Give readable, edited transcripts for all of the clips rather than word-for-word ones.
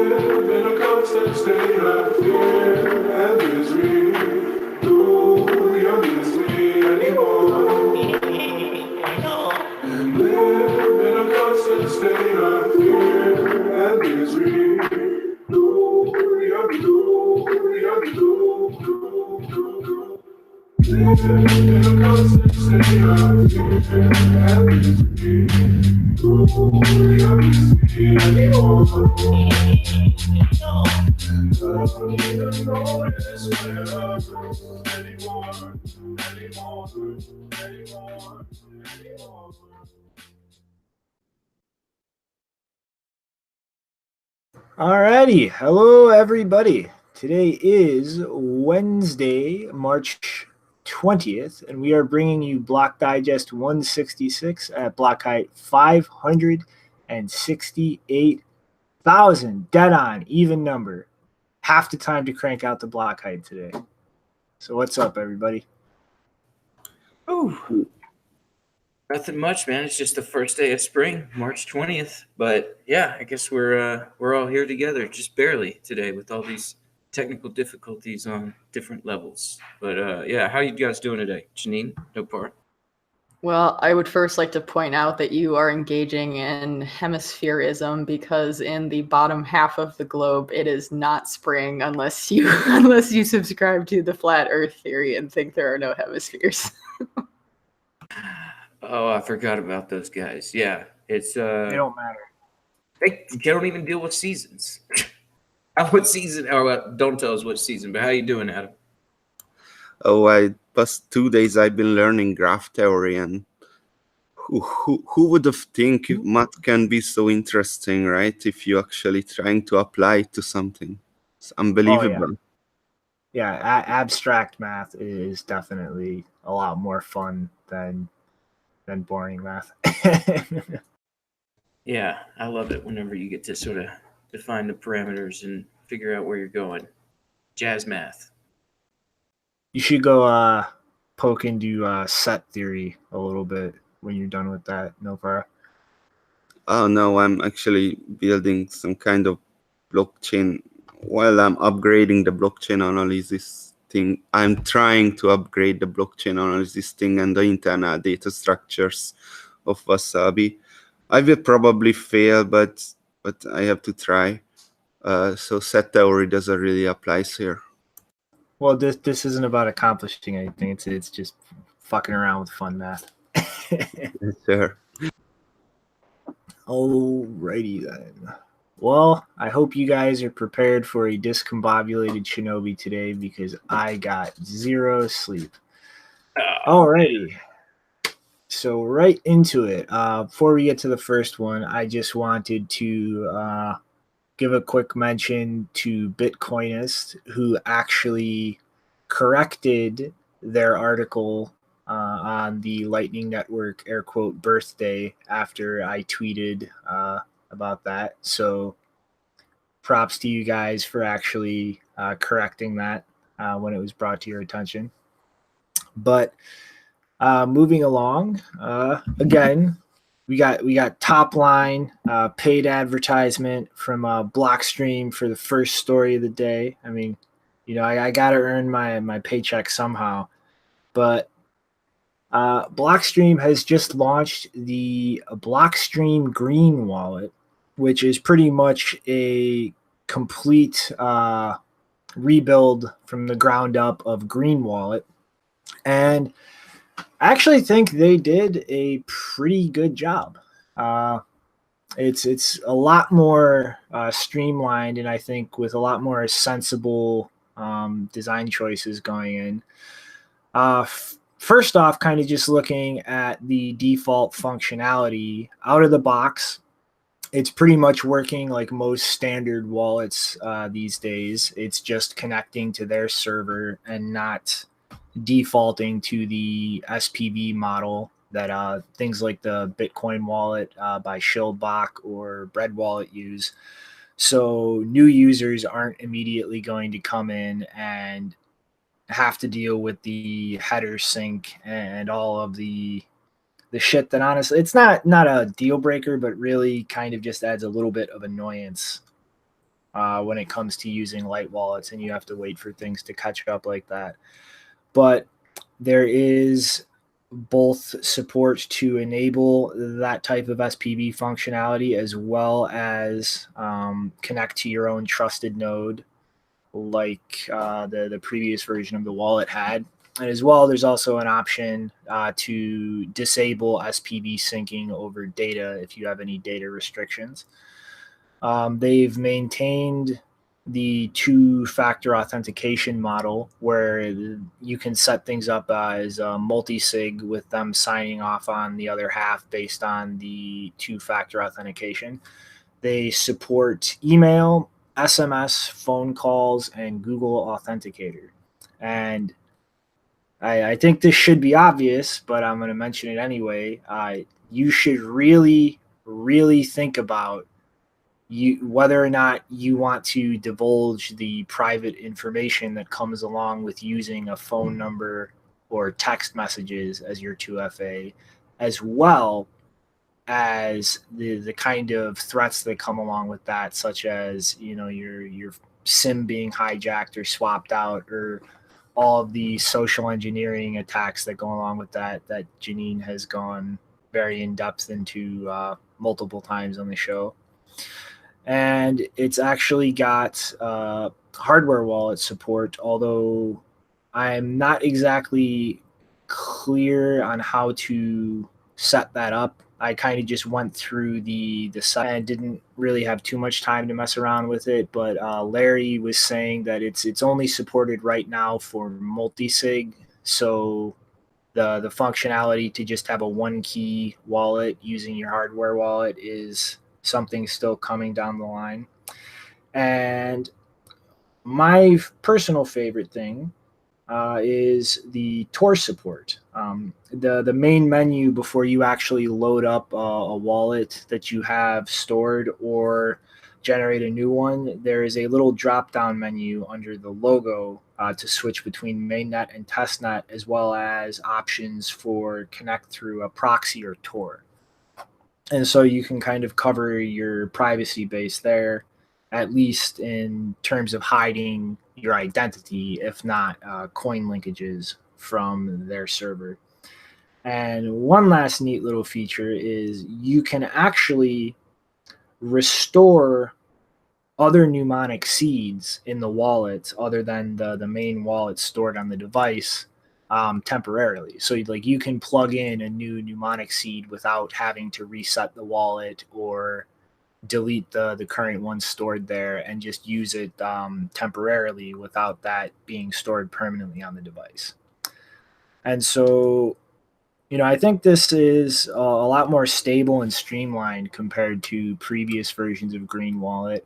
in a constant state of fear and misery. Do you miss me anymore? And live in a constant state of fear and misery. Do live in a constant state of fear and misery. Do you miss me anymore? And I don't even notice when I go anymore. Alrighty, hello everybody. Today is Wednesday, March 20th, and we are bringing you Block Digest 166 at block height 568,000. Dead on, even number. Half the time to crank out the block height today. So what's up, everybody? Oh, nothing much, man. It's just the first day of spring, March 20th. But yeah, I guess we're all here together, just barely today with all these technical difficulties on different levels. But yeah, how you guys doing today? Janine, no part. Well, I would first like to point out that you are engaging in hemispherism because in the bottom half of the globe, it is not spring unless you subscribe to the flat Earth theory and think there are no hemispheres. Oh, I forgot about those guys. Yeah, it's They don't matter. they don't even deal with seasons. What season? Oh, don't tell us what season. But how you doing, Adam? Oh, past 2 days I've been learning graph theory, and who would have think math can be so interesting, right? If you're actually trying to apply it to something. It's unbelievable. Yeah, abstract math is definitely a lot more fun than boring math. Yeah, I love it whenever you get to sort of define the parameters and figure out where you're going. Jazz math. You should go poke into set theory a little bit when you're done with that, Nopara. Oh no, I'm actually building some kind of blockchain. While I'm upgrading the blockchain analysis thing, I'm trying to upgrade the blockchain analysis thing and the internal data structures of Wasabi. I will probably fail, but I have to try. So set theory doesn't really apply here. Well, this isn't about accomplishing anything. It's just fucking around with fun math. Sure. Alrighty then. Well, I hope you guys are prepared for a discombobulated shinobi today because I got zero sleep. Alrighty. So right into it. Before we get to the first one, I just wanted to give a quick mention to Bitcoinist, who actually corrected their article on the Lightning Network air quote birthday after I tweeted about that. So props to you guys for actually correcting that when it was brought to your attention. But moving along, again, we got top line paid advertisement from Blockstream for the first story of the day. I mean, you know, I got to earn my paycheck somehow, but Blockstream has just launched the Blockstream Green wallet, which is pretty much a complete rebuild from the ground up of Green Wallet, and I actually think they did a pretty good job. It's a lot more streamlined, and I think with a lot more sensible design choices going in. First off, kind of just looking at the default functionality out of the box, it's pretty much working like most standard wallets these days. It's just connecting to their server and not defaulting to the SPV model that things like the Bitcoin wallet by Shieldbach or Bread Wallet use. So new users aren't immediately going to come in and have to deal with the header sync and all of the shit that honestly it's not a deal breaker, but really kind of just adds a little bit of annoyance. when it comes to using light wallets, and you have to wait for things to catch up like that. But there is both support to enable that type of SPV functionality, as well as connect to your own trusted node, like the previous version of the wallet had. And as well, there's also an option to disable SPV syncing over data if you have any data restrictions. They've maintained the two-factor authentication model, where you can set things up as a multi-sig with them signing off on the other half based on the two-factor authentication. They support email, SMS, phone calls, and Google Authenticator. And I think this should be obvious, but I'm going to mention it anyway. You should really, really think about whether or not you want to divulge the private information that comes along with using a phone number or text messages as your 2FA, as well as the kind of threats that come along with that, such as your SIM being hijacked or swapped out, or all of the social engineering attacks that go along with that Janine has gone very in depth into multiple times on the show. And it's actually got hardware wallet support, although I'm not exactly clear on how to set that up. I kind of just went through the site and didn't really have too much time to mess around with it. But Larry was saying that it's only supported right now for multi-sig. So the functionality to just have a one-key wallet using your hardware wallet is something still coming down the line. And my personal favorite thing is the Tor support. The main menu before you actually load up a wallet that you have stored or generate a new one, there is a little drop-down menu under the logo to switch between mainnet and testnet, as well as options for connect through a proxy or Tor. And so you can kind of cover your privacy base there, at least in terms of hiding your identity, if not coin linkages from their server. And one last neat little feature is you can actually restore other mnemonic seeds in the wallet other than the main wallet stored on the device temporarily. So you can plug in a new mnemonic seed without having to reset the wallet or delete the current one stored there, and just use it temporarily without that being stored permanently on the device. And so, I think this is a lot more stable and streamlined compared to previous versions of Green Wallet.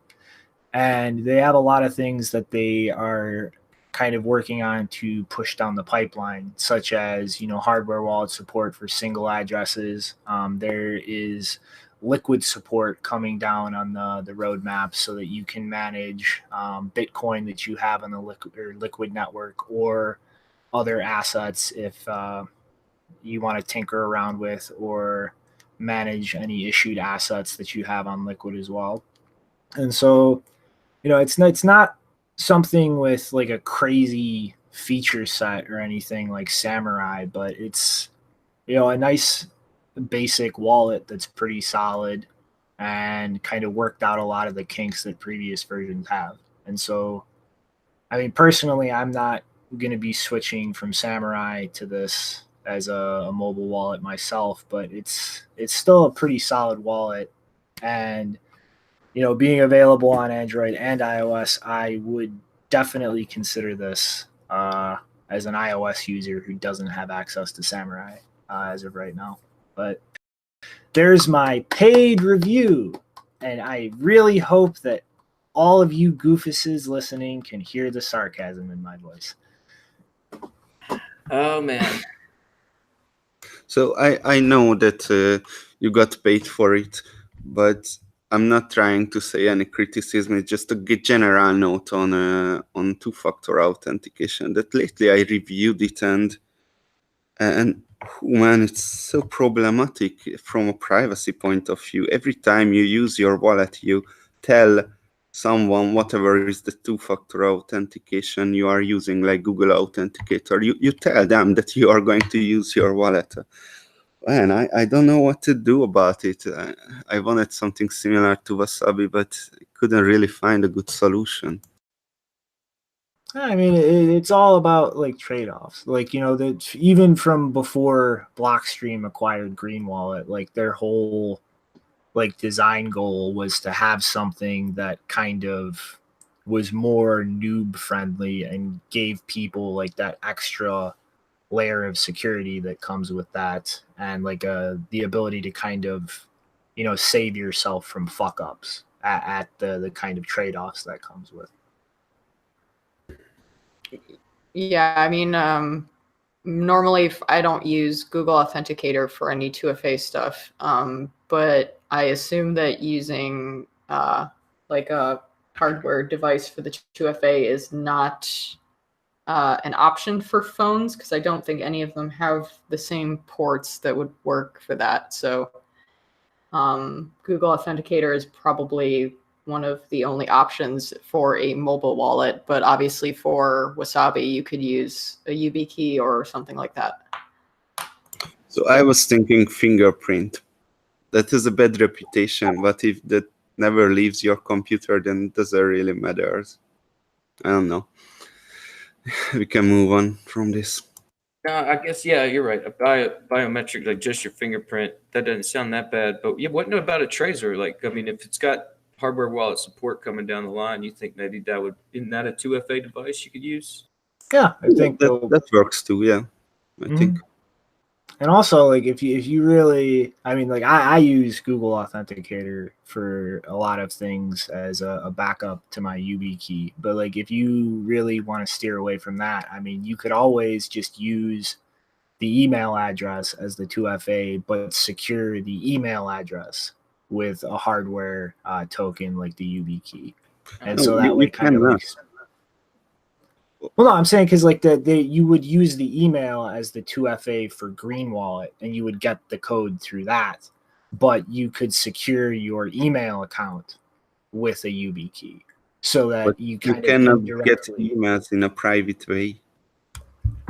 And they have a lot of things that they are kind of working on to push down the pipeline, such as, hardware wallet support for single addresses. There is Liquid support coming down on the roadmap, so that you can manage Bitcoin that you have on the Liquid network, or other assets if you want to tinker around with or manage any issued assets that you have on Liquid as well. And so, it's not something with like a crazy feature set or anything like Samourai, but it's, a nice basic wallet that's pretty solid and kind of worked out a lot of the kinks that previous versions have. And so, personally, I'm not going to be switching from Samourai to this as a mobile wallet myself, but it's still a pretty solid wallet. And being available on Android and iOS, I would definitely consider this as an iOS user who doesn't have access to Samourai as of right now. But there's my paid review, and I really hope that all of you goofuses listening can hear the sarcasm in my voice. Oh, man. So I know that you got paid for it, but I'm not trying to say any criticism. It's just a general note on two-factor authentication. That lately I reviewed it, and man, it's so problematic from a privacy point of view. Every time you use your wallet, you tell someone, whatever is the two-factor authentication you are using, like Google Authenticator, you tell them that you are going to use your wallet. Man, I don't know what to do about it. I wanted something similar to Wasabi, but I couldn't really find a good solution. I mean, it's all about like trade-offs. Like, you know, that even from before Blockstream acquired Green Wallet, like their whole like design goal was to have something that kind of was more noob friendly and gave people like that extra layer of security that comes with that, and like the ability to kind of, you know, save yourself from fuck ups at the kind of trade-offs that comes with. Yeah, I mean, normally I don't use Google Authenticator for any 2FA stuff, but I assume that using like a hardware device for the 2FA is not an option for phones, because I don't think any of them have the same ports that would work for that. So Google Authenticator is probably one of the only options for a mobile wallet, but obviously for Wasabi, you could use a YubiKey or something like that. So I was thinking fingerprint. That is a bad reputation, but if that never leaves your computer, then it doesn't really matter. I don't know. We can move on from this. No, I guess, yeah, you're right. A biometric, like just your fingerprint, that doesn't sound that bad. But yeah, what about a tracer? Like, I mean, if it's got hardware wallet support coming down the line, you think maybe isn't that a 2FA device you could use? Yeah, I think that works too. Yeah, I think. And also, like, if you really, I mean, like, I use Google Authenticator for a lot of things as a backup to my YubiKey. But like, if you really want to steer away from that, I mean, you could always just use the email address as the 2FA, but secure the email address with a hardware token like the YubiKey. And so that way, kind of like. Well, no, I'm saying because like you would use the email as the 2FA for Green Wallet, and you would get the code through that, but you could secure your email account with a YubiKey, so that But you you kind cannot of get emails in a private way.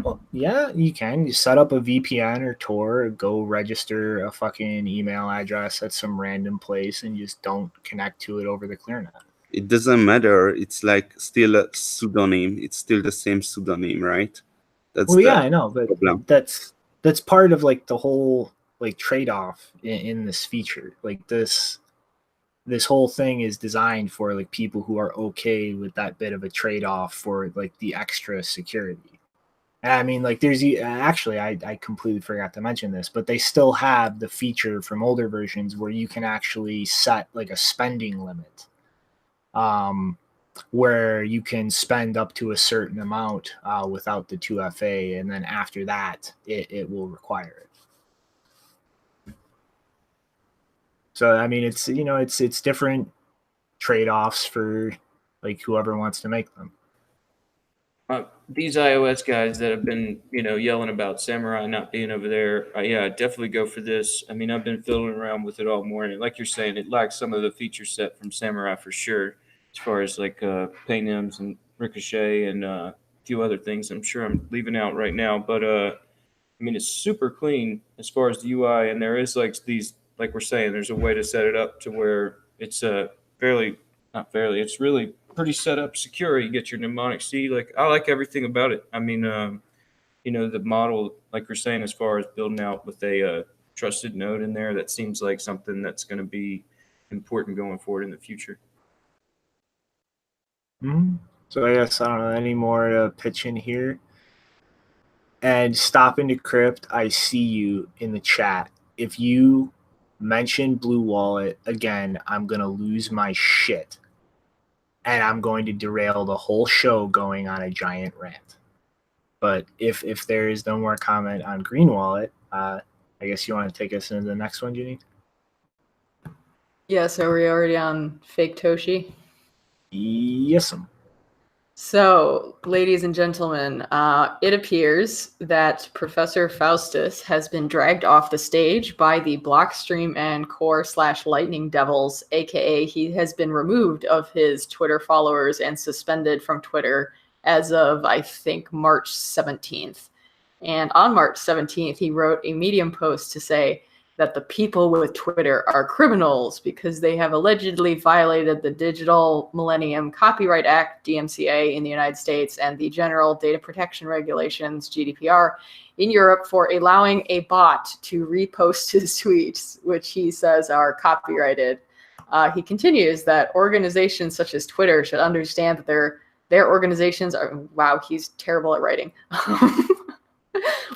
Well, yeah, you can. You set up a VPN or Tor, go register a fucking email address at some random place, and just don't connect to it over the ClearNet. It doesn't matter. It's like still a pseudonym. It's still the same pseudonym, right? Well, yeah, I know, but problem. that's part of like the whole like trade-off in this feature. Like this whole thing is designed for like people who are okay with that bit of a trade-off for like the extra security. And I mean, like there's actually I completely forgot to mention this, but they still have the feature from older versions where you can actually set like a spending limit. Where you can spend up to a certain amount without the 2FA, and then after that, it will require it. So I mean, it's it's different trade-offs for like whoever wants to make them. These iOS guys that have been yelling about Samourai not being over there, yeah, definitely go for this. I mean, I've been fiddling around with it all morning. Like you're saying, it lacks some of the feature set from Samourai for sure, as far as like paynims and ricochet and a few other things I'm sure I'm leaving out right now. But I mean, it's super clean as far as the UI, and there is like these, like we're saying, there's a way to set it up to where it's it's really pretty set up secure. You get your mnemonic C. Like, I like everything about it. I mean, the model, like we're saying, as far as building out with a trusted node in there, that seems like something that's going to be important going forward in the future. So I guess I don't know any more to pitch in here. And Stop and Decrypt, I see you in the chat. If you mention Blue Wallet again, I'm gonna lose my shit, and I'm going to derail the whole show going on a giant rant. But if there is no more comment on Green Wallet, I guess you want to take us into the next one, Ginny? Yeah, so we're already on Fake Toshi. Yes. So, ladies and gentlemen, it appears that Professor Faustus has been dragged off the stage by the Blockstream and Core/Lightning Devils, aka he has been removed of his Twitter followers and suspended from Twitter as of, I think, March 17th. And on March 17th, he wrote a Medium post to say that the people with Twitter are criminals because they have allegedly violated the Digital Millennium Copyright Act, DMCA, in the United States and the General Data Protection Regulations, GDPR, in Europe for allowing a bot to repost his tweets, which he says are copyrighted. He continues that organizations such as Twitter should understand that their organizations are, wow, he's terrible at writing.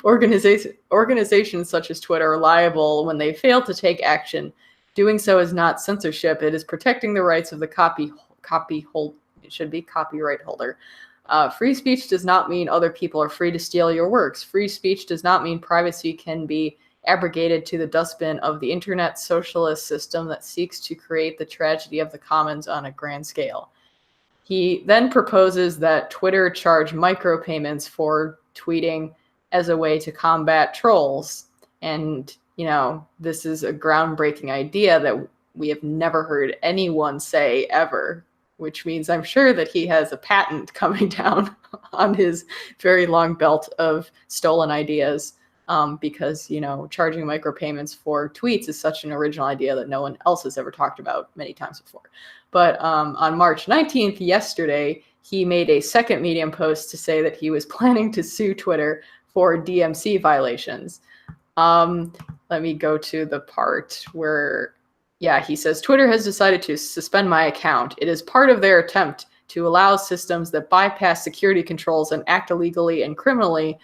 Organizations such as Twitter are liable when they fail to take action. Doing so is not censorship. It is protecting the rights of the copyright holder. Free speech does not mean other people are free to steal your works. Free speech does not mean privacy can be abrogated to the dustbin of the internet socialist system that seeks to create the tragedy of the commons on a grand scale. He then proposes that Twitter charge micropayments for tweeting as a way to combat trolls. And, you know, this is a groundbreaking idea that we have never heard anyone say ever, which means I'm sure that he has a patent coming down on his very long belt of stolen ideas, because, you know, charging micropayments for tweets is such an original idea that no one else has ever talked about many times before. But on March 19th, yesterday, he made a second Medium post to say that he was planning to sue Twitter for DMC violations. Let me go to the part where, yeah, he says, Twitter has decided to suspend my account. It is part of their attempt to allow systems that bypass security controls and act illegally and criminally.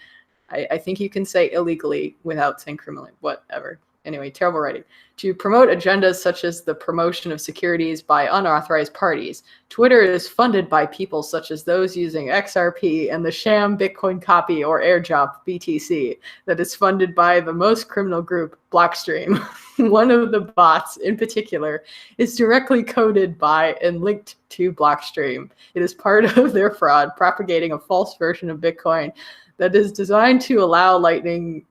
I think you can say illegally without saying criminally, whatever. Anyway, terrible writing. To promote agendas such as the promotion of securities by unauthorized parties. Twitter is funded by people such as those using XRP and the sham Bitcoin copy or airdrop BTC that is funded by the most criminal group, Blockstream. One of the bots in particular is directly coded by and linked to Blockstream. It is part of their fraud, propagating a false version of Bitcoin that is designed to allow Lightning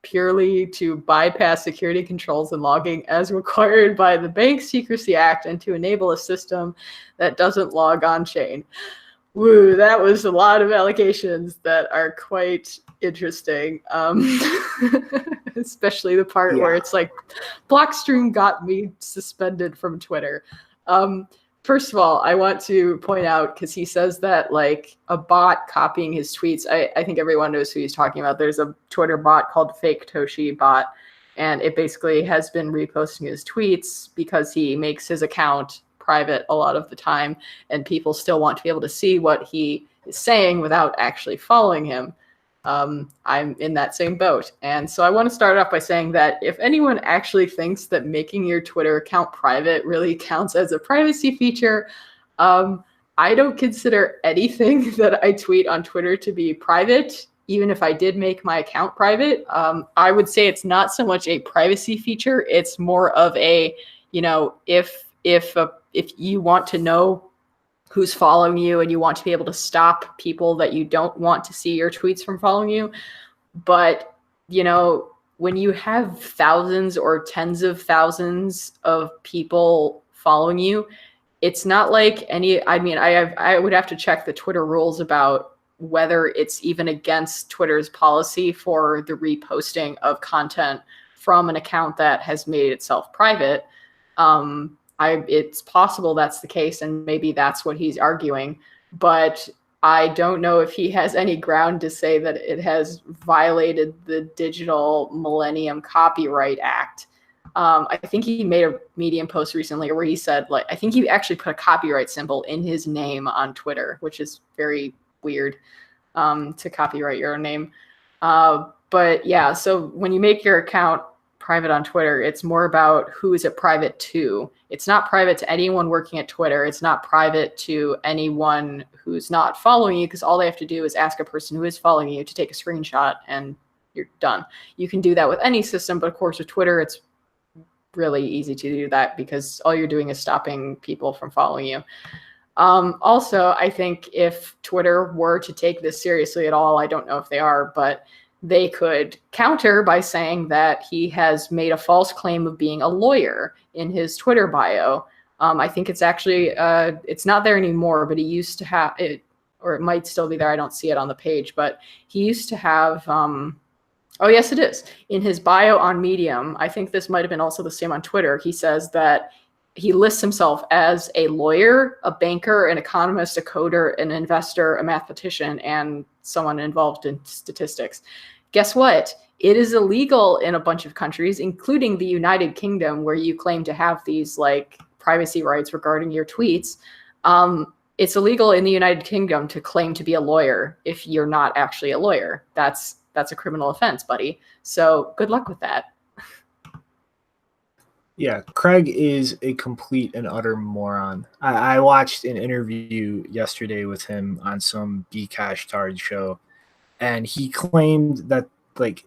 purely to bypass security controls and logging as required by the Bank Secrecy Act and to enable a system that doesn't log on chain. Woo, that was a lot of allegations that are quite interesting. Especially the part where it's like, Blockstream got me suspended from Twitter. First of all, I want to point out, because he says that like a bot copying his tweets, I think everyone knows who he's talking about. There's a Twitter bot called Fake Toshi Bot, and it basically has been reposting his tweets because he makes his account private a lot of the time, and people still want to be able to see what he is saying without actually following him. I'm in that same boat. And so I want to start off by saying that if anyone actually thinks that making your Twitter account private really counts as a privacy feature, I don't consider anything that I tweet on Twitter to be private, even if I did make my account private. I would say it's not so much a privacy feature. It's more of a, you know, if you want to know who's following you and you want to be able to stop people that you don't want to see your tweets from following you. But, you know, when you have thousands or tens of thousands of people following you, it's not like I would have to check the Twitter rules about whether it's even against Twitter's policy for the reposting of content from an account that has made itself private. It's possible that's the case, and maybe that's what he's arguing, but I don't know if he has any ground to say that it has violated the Digital Millennium Copyright Act. I think he made a Medium post recently where he said, like, I think he actually put a copyright symbol in his name on Twitter, which is very weird, to copyright your own name. But yeah, so when you make your account private on Twitter, it's more about who is it private to. It's not private to anyone working at Twitter. It's not private to anyone who's not following you, because all they have to do is ask a person who is following you to take a screenshot and you're done. You can do that with any system, but of course with Twitter, it's really easy to do that because all you're doing is stopping people from following you. Also, I think if Twitter were to take this seriously at all, I don't know if they are, but they could counter by saying that he has made a false claim of being a lawyer in his Twitter bio. I think it's actually, it's not there anymore, but he used to have it, or it might still be there. I don't see it on the page, but he used to have, oh, yes, it is. In his bio on Medium, I think this might have been also the same on Twitter, he says that he lists himself as a lawyer, a banker, an economist, a coder, an investor, a mathematician, and someone involved in statistics. Guess what? It is illegal in a bunch of countries, including the United Kingdom, where you claim to have these like privacy rights regarding your tweets. It's illegal in the United Kingdom to claim to be a lawyer if you're not actually a lawyer. That's a criminal offense, buddy. So good luck with that. Yeah, Craig is a complete and utter moron. I watched an interview yesterday with him on some Bcash show, and he claimed that like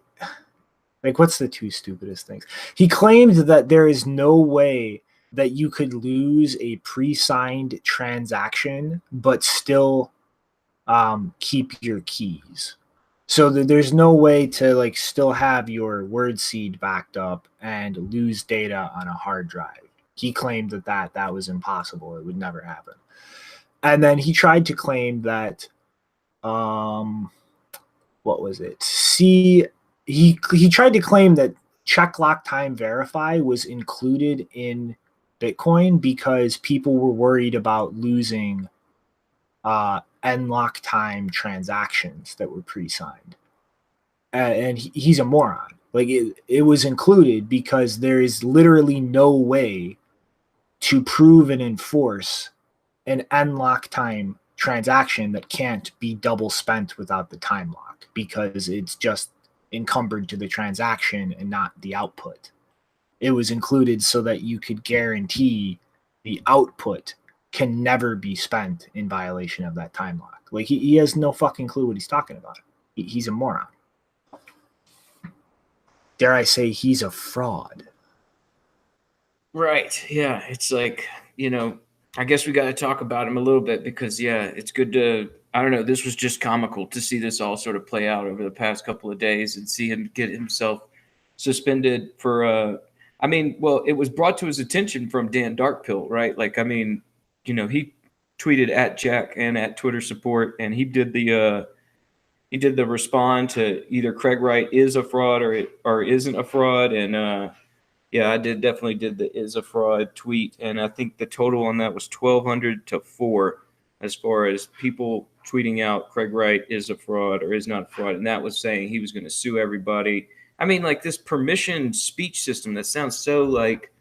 what's the two stupidest things? He claimed that there is no way that you could lose a pre-signed transaction but still keep your keys. So there's no way to like still have your word seed backed up and lose data on a hard drive. He claimed that was impossible. It would never happen. And then he tried to claim that, what was it? He tried to claim that check lock time verify was included in Bitcoin because people were worried about losing unlock time transactions that were pre-signed, and he's a moron. Like it was included because there is literally no way to prove and enforce an unlock time transaction that can't be double spent without the time lock, because it's just encumbered to the transaction and not the output. It was included so that you could guarantee the output can never be spent in violation of that time lock. Like he has no fucking clue what he's talking about. He's a moron. Dare I say he's a fraud. Right. Yeah. It's like, I guess we got to talk about him a little bit because, yeah, it's good to, I don't know, this was just comical to see this all sort of play out over the past couple of days and see him get himself suspended for, it was brought to his attention from Dan Darkpill, right? Like, he tweeted at Jack and at Twitter support, and he did the respond to either Craig Wright is a fraud or isn't a fraud. And I definitely did the is a fraud tweet. And I think the total on that was 1,200 to 4 as far as people tweeting out Craig Wright is a fraud or is not a fraud. And that was saying he was going to sue everybody. I mean, like this permission speech system that sounds so like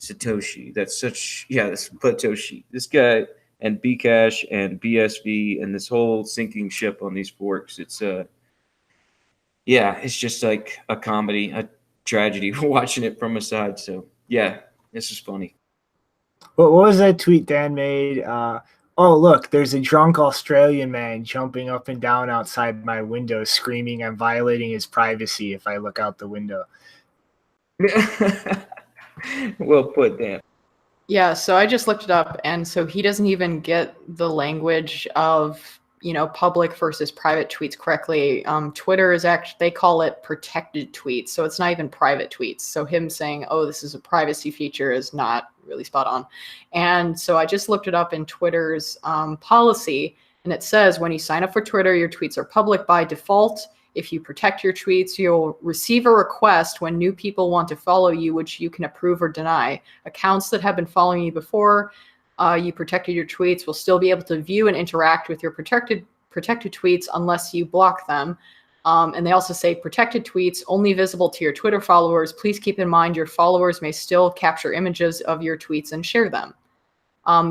Satoshi. That's Satoshi. This guy and Bcash and BSV and this whole sinking ship on these forks. It's it's just like a comedy, a tragedy watching it from a side. So yeah, this is funny. What was that tweet Dan made? Oh, look, there's a drunk Australian man jumping up and down outside my window, screaming I'm violating his privacy if I look out the window. Well put, Dan. Yeah, so I just looked it up, and so he doesn't even get the language of, public versus private tweets correctly. Twitter is actually, they call it protected tweets, so it's not even private tweets. So him saying, oh, this is a privacy feature is not really spot on. And so I just looked it up in Twitter's policy, and it says when you sign up for Twitter, your tweets are public by default. If you protect your tweets, you'll receive a request when new people want to follow you, which you can approve or deny. Accounts that have been following you before you protected your tweets will still be able to view and interact with your protected tweets unless you block them. And they also say protected tweets only visible to your Twitter followers. Please keep in mind your followers may still capture images of your tweets and share them.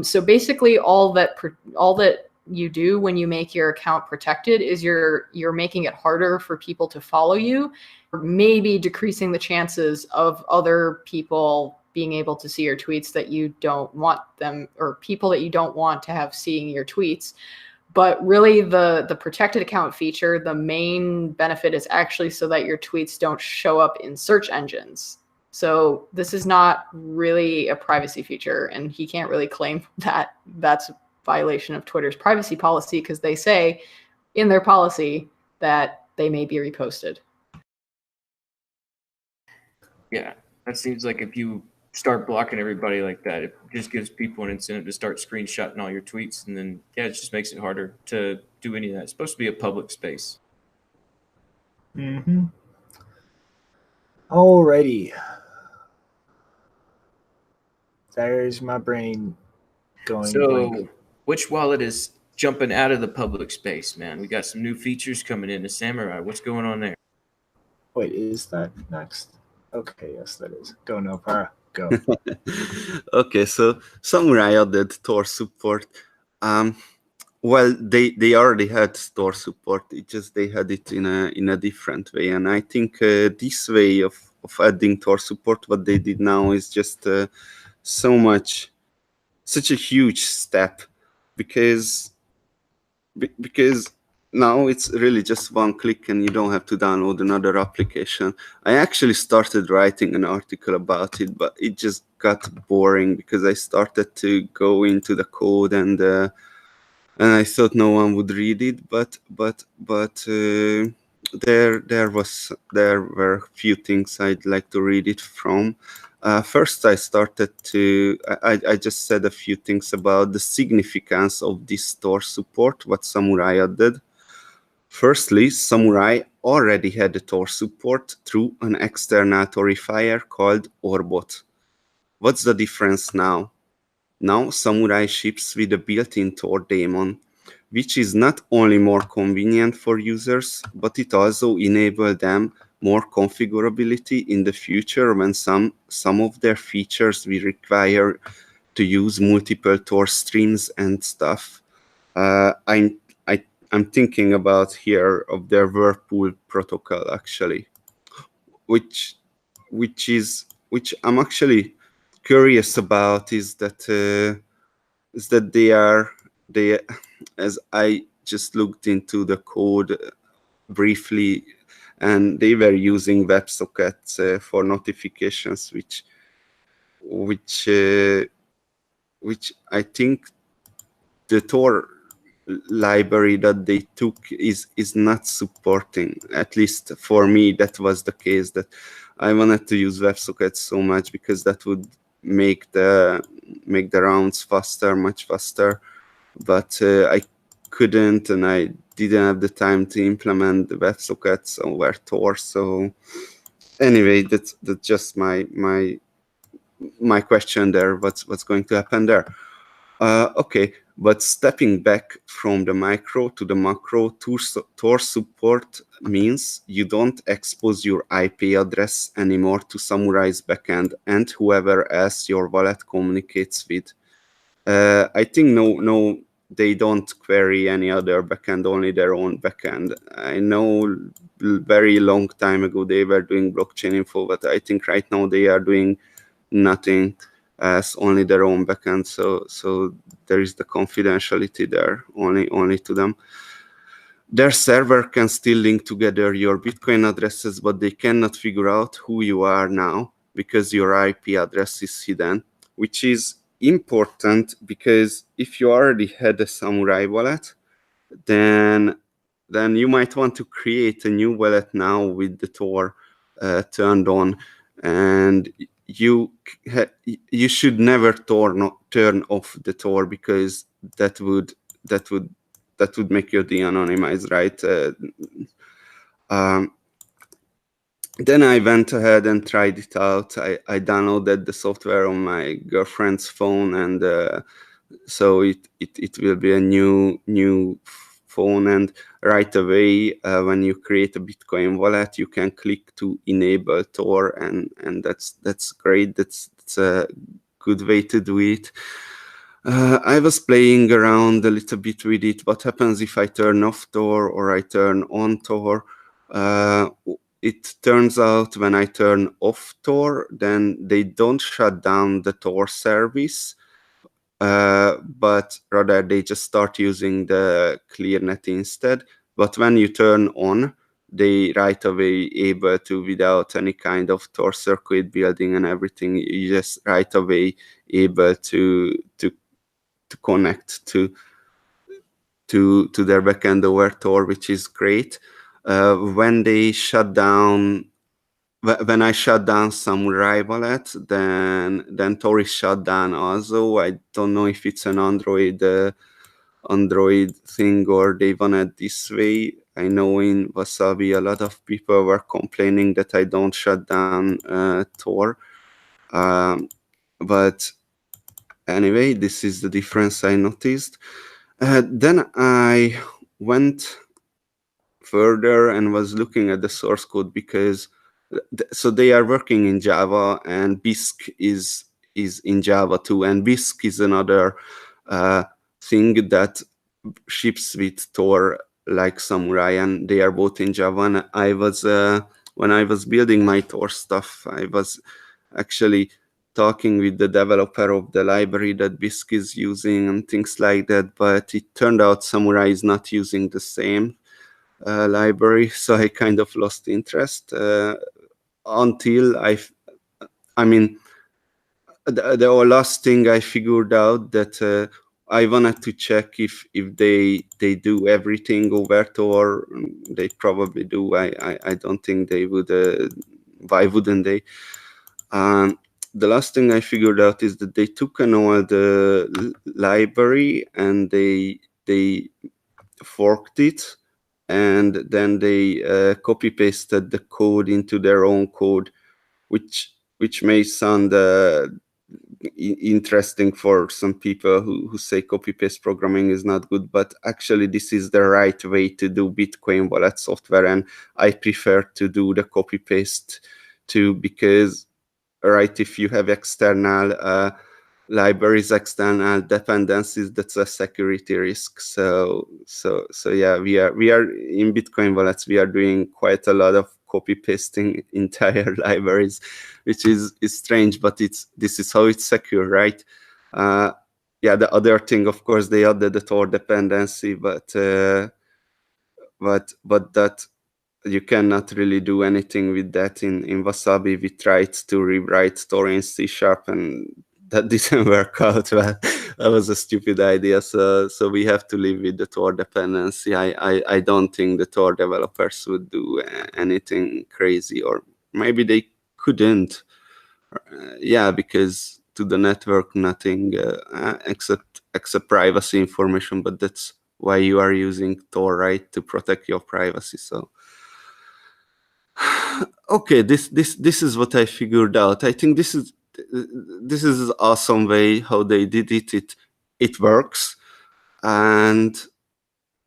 So basically all that you do when you make your account protected is you're making it harder for people to follow you, or maybe decreasing the chances of other people being able to see your tweets that you don't want them, or people that you don't want to have seeing your tweets. But really the protected account feature, the main benefit is actually so that your tweets don't show up in search engines. So this is not really a privacy feature, and he can't really claim that that's violation of Twitter's privacy policy because they say in their policy that they may be reposted. Yeah, that seems like if you start blocking everybody like that, it just gives people an incentive to start screenshotting all your tweets, and then it just makes it harder to do any of that. It's supposed to be a public space. Mm-hmm. Alrighty. There's my brain going So, blank. which wallet is jumping out of the public space, man? We got some new features coming into Samourai. What's going on there? Wait, is that next? Okay, yes, that is. Go, Nopara. Go. Okay, so Samourai added Tor support. Well, they already had Tor support. It just they had it in a different way, and I think this way of adding Tor support, what they did now is just such a huge step, because now it's really just one click and you don't have to download another application. I actually started writing an article about it, but it just got boring because I started to go into the code and I thought no one would read it. But there were a few things I'd like to read it from. First, I just said a few things about the significance of this Tor support, what Samourai added. Firstly, Samourai already had a Tor support through an external Torifier called Orbot. What's the difference now? Now Samourai ships with a built-in Tor daemon, which is not only more convenient for users, but it also enables them more configurability in the future when some of their features will require to use multiple Tor streams and stuff. I'm thinking about here of their Whirlpool protocol actually, which I'm actually curious about is that they as I just looked into the code briefly, and they were using WebSockets for notifications, which I think the Tor library that they took is not supporting. At least for me, that was the case, that I wanted to use WebSockets so much because that would make the rounds faster, much faster. But I couldn't, and I didn't have the time to implement the WebSockets over Tor. So anyway, that's just my question there. What's going to happen there? Okay, but stepping back from the micro to the macro, Tor support means you don't expose your IP address anymore to Samourai's backend and whoever else your wallet communicates with. I think no, they don't query any other backend, only their own backend. I know very long time ago they were doing blockchain info, but I think right now they are doing nothing as only their own backend. So there is the confidentiality there, only to them. Their server can still link together your Bitcoin addresses, but they cannot figure out who you are now because your IP address is hidden, which is important because if you already had a Samourai wallet, then you might want to create a new wallet now with the Tor turned on, and you should never turn off the Tor because that would make you de-anonymized, right? Then I went ahead and tried it out. I downloaded the software on my girlfriend's phone, and so it will be a new phone. And right away, when you create a Bitcoin wallet, you can click to enable Tor, and that's great. That's a good way to do it. I was playing around a little bit with it. What happens if I turn off Tor or I turn on Tor? It turns out when I turn off Tor, then they don't shut down the Tor service, but rather they just start using the ClearNet instead. But when you turn on, they right away able to, without any kind of Tor circuit building and everything, you just right away able to connect to their backend over Tor, which is great. When they shut down, when I shut down Samourai wallet, then Tor is shut down also. I don't know if it's an Android thing or they want it this way. I know in Wasabi a lot of people were complaining that I don't shut down Tor. But anyway, this is the difference I noticed. Then I went further and was looking at the source code because so they are working in Java and Bisq is in Java too, and Bisq is another thing that ships with Tor like Samourai, and they are both in Java. And I was when I was building my Tor stuff, I was actually talking with the developer of the library that Bisq is using and things like that, but it turned out Samourai is not using the same library, so I kind of lost interest until I mean, the last thing I figured out that I wanted to check if they do everything over Tor. They probably do. I don't think they would. Why wouldn't they? The last thing I figured out is that they took an old library and they forked it, and then they copy pasted the code into their own code, which may sound interesting for some people who say copy paste programming is not good, but actually this is the right way to do Bitcoin wallet software, and I prefer to do the copy paste too, because right, if you have external libraries, external dependencies, that's a security risk. So yeah, we are in Bitcoin wallets, we are doing quite a lot of copy pasting entire libraries, which is strange, but this is how it's secure, right? Yeah, the other thing, of course, they added the Tor dependency, but that you cannot really do anything with that in Wasabi. We tried to rewrite Tor in C# and that didn't work out well. That was a stupid idea. So we have to live with the Tor dependency. I don't think the Tor developers would do anything crazy, or maybe they couldn't. Yeah, because to the network, nothing except privacy information. But that's why you are using Tor, right? To protect your privacy. So okay, this is what I figured out. I think this is an awesome way how they did it. It works, and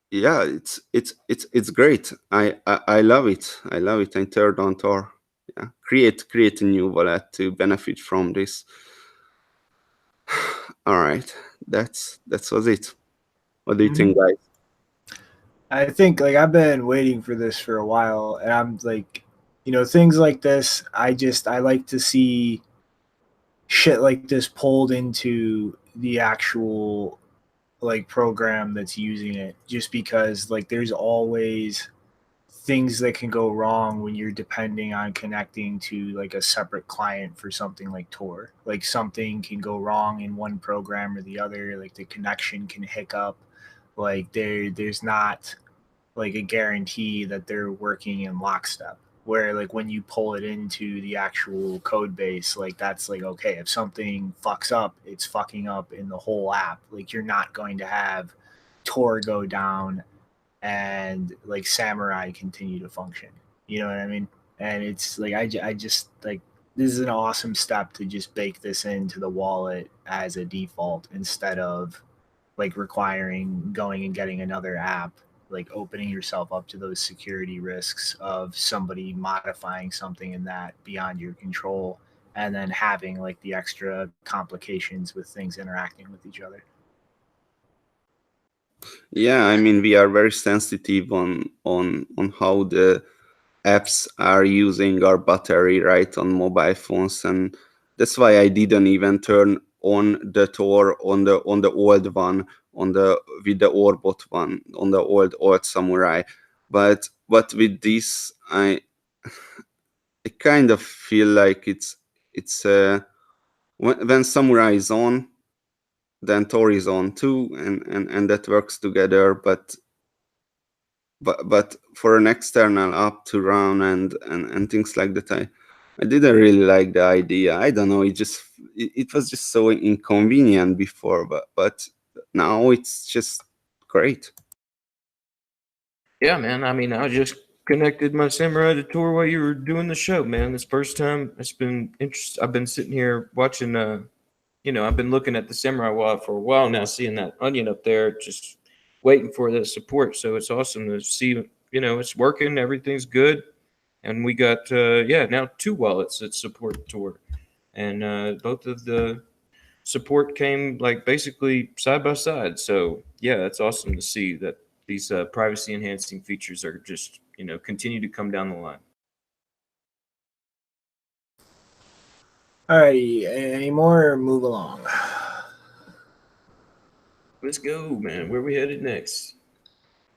yeah, it's great. I love it. I love it. I turned on Tor. Yeah, create a new wallet to benefit from this. All right, that was it. What do you think, guys? I think like I've been waiting for this for a while, and I'm like, things like this. I like to see shit like this pulled into the actual like program that's using it, just because like there's always things that can go wrong when you're depending on connecting to like a separate client for something like Tor. Like something can go wrong in one program or the other, like the connection can hiccup. Like there's not like a guarantee that they're working in lockstep, where like when you pull it into the actual code base, like that's like, okay, if something fucks up, it's fucking up in the whole app. Like you're not going to have Tor go down and like Samourai continue to function. You know what I mean? And it's like I just like, this is an awesome step to just bake this into the wallet as a default, instead of like requiring going and getting another app, like opening yourself up to those security risks of somebody modifying something in that beyond your control, and then having like the extra complications with things interacting with each other. Yeah, I mean, we are very sensitive on how the apps are using our battery, right, on mobile phones, and that's why I didn't even turn on the Tor on the old one, with the Orbot one, on the old Samourai. But with this, I kind of feel like it's when Samourai is on, then Tor is on too, and that works together. But for an external app to run and things like that, I didn't really like the idea. I don't know. It was just so inconvenient before, but now it's just great. Yeah, man. I mean, I just connected my Samurai to Tor while you were doing the show, man. This first time, it's been interesting. I've been sitting here watching. I've been looking at the Samurai wallet for a while now, seeing that onion up there, just waiting for the support. So it's awesome to see. It's working. Everything's good, and we got now 2 wallets that support Tor, and both of the support came like basically side by side. So yeah, it's awesome to see that these privacy enhancing features are just continue to come down the line. All righty, any more? Or move along. Let's go, man. Where we headed next?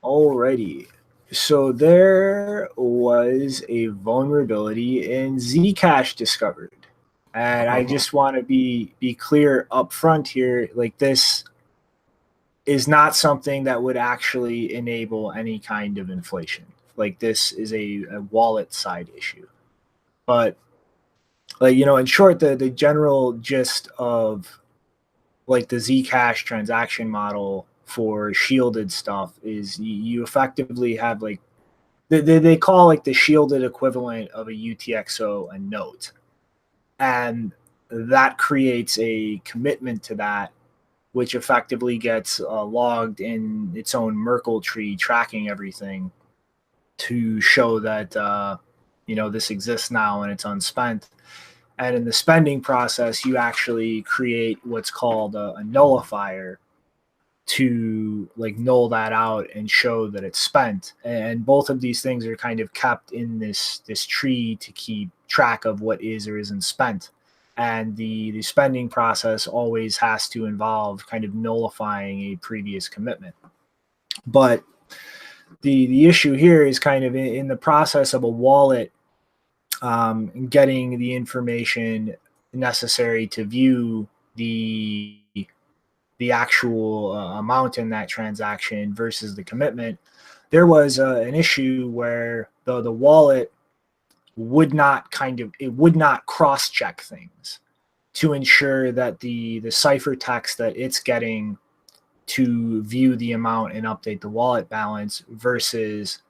Alrighty. So there was a vulnerability in Zcash discovered. And I just want to be clear up front here, like this is not something that would actually enable any kind of inflation. Like this is a wallet side issue. But like, in short, the general gist of like the Zcash transaction model for shielded stuff is you effectively have like they call like the shielded equivalent of a UTXO a note, and that creates a commitment to that, which effectively gets logged in its own Merkle tree tracking everything to show that this exists now and it's unspent. And in the spending process, you actually create what's called a nullifier to like null that out and show that it's spent. And both of these things are kind of kept in this tree to keep track of what is or isn't spent. And the spending process always has to involve kind of nullifying a previous commitment. But the issue here is kind of in the process of a wallet getting the information necessary to view the actual amount in that transaction versus the commitment. There was an issue where the wallet would not cross-check things to ensure that the ciphertext that it's getting to view the amount and update the wallet balance versus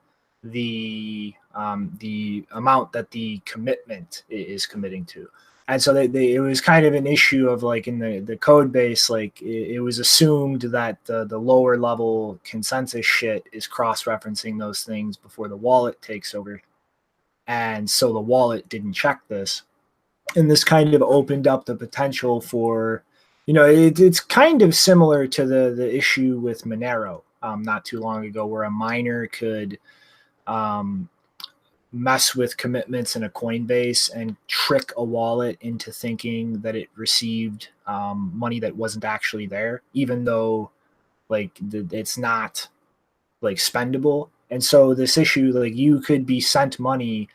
the amount that the commitment is committing to. And so it was kind of an issue of like in the code base, like it was assumed that the lower level consensus shit is cross-referencing those things before the wallet takes over. And so the wallet didn't check this. And this kind of opened up the potential for, it's kind of similar to the issue with Monero not too long ago, where a miner could mess with commitments in a Coinbase and trick a wallet into thinking that it received money that wasn't actually there, even though like it's not like spendable. And so this issue, like you could be sent money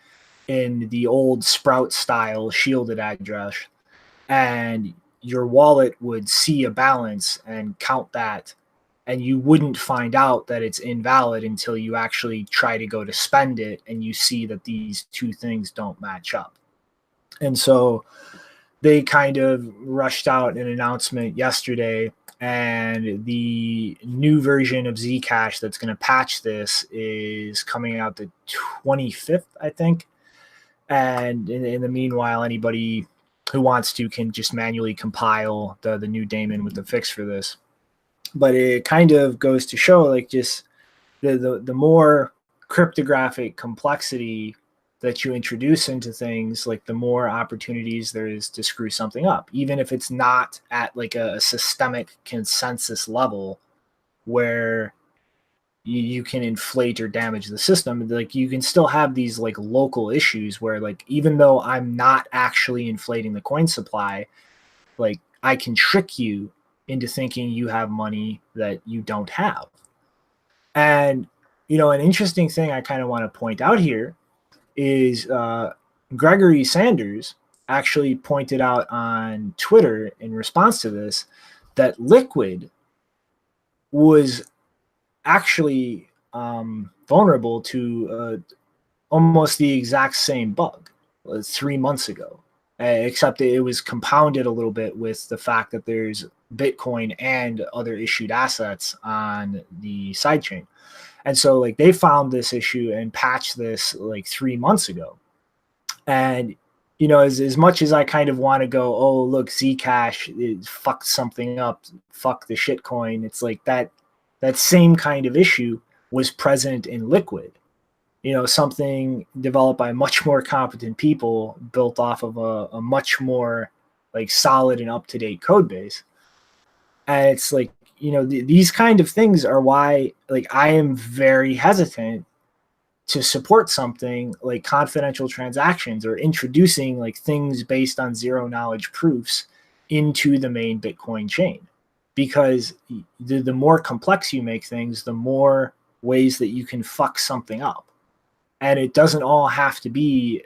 in the old Sprout style shielded address, and your wallet would see a balance and count that, and you wouldn't find out that it's invalid until you actually try to go to spend it and you see that these two things don't match up. And so they kind of rushed out an announcement yesterday, and the new version of Zcash that's going to patch this is coming out the 25th, I think. And in the meanwhile, anybody who wants to can just manually compile the new daemon with the fix for this. But it kind of goes to show like just the more cryptographic complexity that you introduce into things, like the more opportunities there is to screw something up, even if it's not at like a systemic consensus level where you can inflate or damage the system. Like you can still have these like local issues where like, even though I'm not actually inflating the coin supply, like I can trick you into thinking you have money that you don't have. And, an interesting thing I kind of want to point out here is Gregory Sanders actually pointed out on Twitter in response to this that Liquid was actually vulnerable to almost the exact same bug 3 months ago, except it was compounded a little bit with the fact that there's Bitcoin and other issued assets on the sidechain. And so like they found this issue and patched this like 3 months ago. And you know, as much as I kind of want to go, oh look, Zcash it fucked something up, fuck the shitcoin, it's like that same kind of issue was present in Liquid. You know, something developed by much more competent people, built off of a much more like solid and up-to-date code base. And it's like, you know, these kind of things are why like I am very hesitant to support something like confidential transactions or introducing like things based on zero knowledge proofs into the main Bitcoin chain, because the more complex you make things, the more ways that you can fuck something up. And it doesn't all have to be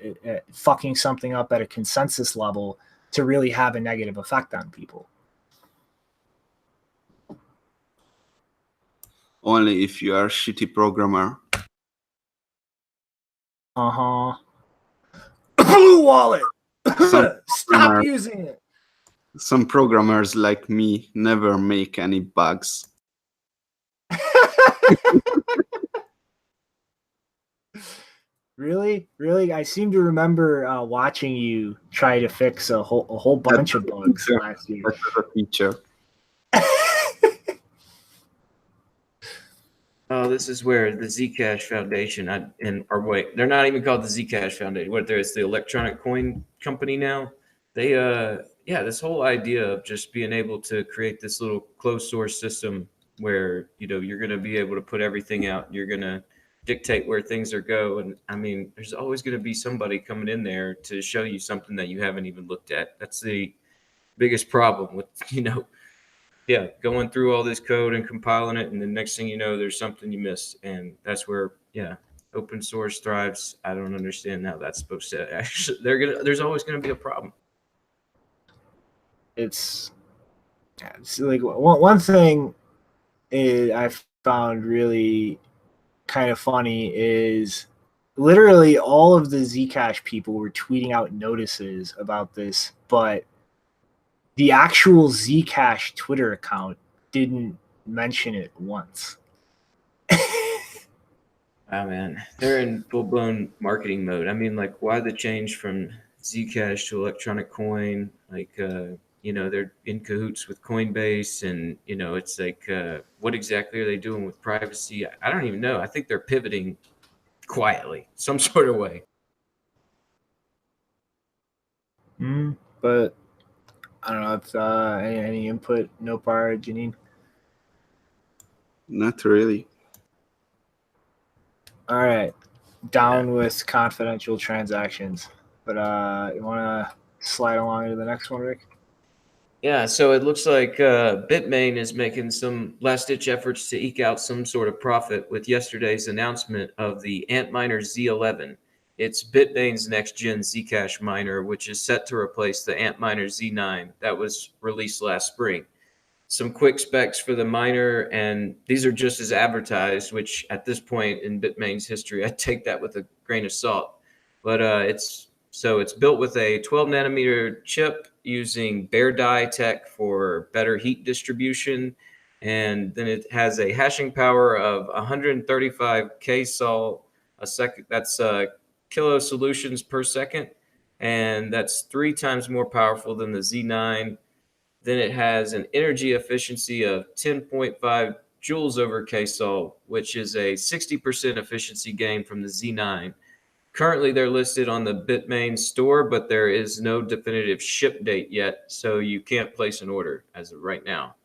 fucking something up at a consensus level to really have a negative effect on people. Only if you are a shitty programmer. Blue wallet. Some Stop using it. Some programmers like me never make any bugs. Really? I seem to remember watching you try to fix a whole bunch of bugs last year. That's a feature. Oh, this is where the Zcash Foundation, they're not even called the Zcash Foundation. What there is, the electronic coin company now. They, this whole idea of just being able to create this little closed source system where, you know, you're going to be able to put everything out. You're going to dictate where things are going. And I mean, there's always going to be somebody coming in there to show you something that you haven't even looked at. That's the biggest problem with, you know, going through all this code and compiling it, and the next thing you know, there's something you missed, and that's where open source thrives. I don't understand how that's supposed to actually. There's always gonna be a problem. It's like one thing I found really kind of funny is literally all of the Zcash people were tweeting out notices about this, but the actual Zcash Twitter account didn't mention it once. Oh man, they're in full-blown marketing mode. I mean, like, why the change from Zcash to electronic coin? Like, you know, they're in cahoots with Coinbase, and you know, it's like, what exactly are they doing with privacy? I don't even know. I think they're pivoting quietly, some sort of way. But I don't know. It's any input, Nopar, Janine? Not really. All right, down with confidential transactions. But you want to slide along to the next one, Rick? Yeah, so it looks like Bitmain is making some last-ditch efforts to eke out some sort of profit with yesterday's announcement of the Antminer Z11. It's Bitmain's next-gen Zcash miner, which is set to replace the Antminer Z9 that was released last spring. Some quick specs for the miner, and these are just as advertised, which at this point in Bitmain's history, I take that with a grain of salt. But it's built with a 12 nanometer chip using bare die tech for better heat distribution. And then it has a hashing power of 135 ksol a second. That's kilo solutions per second. And that's 3 times more powerful than the Z9. Then it has an energy efficiency of 10.5 joules over ksol, which is a 60% efficiency gain from the Z9. Currently, they're listed on the Bitmain store, but there is no definitive ship date yet, so you can't place an order as of right now.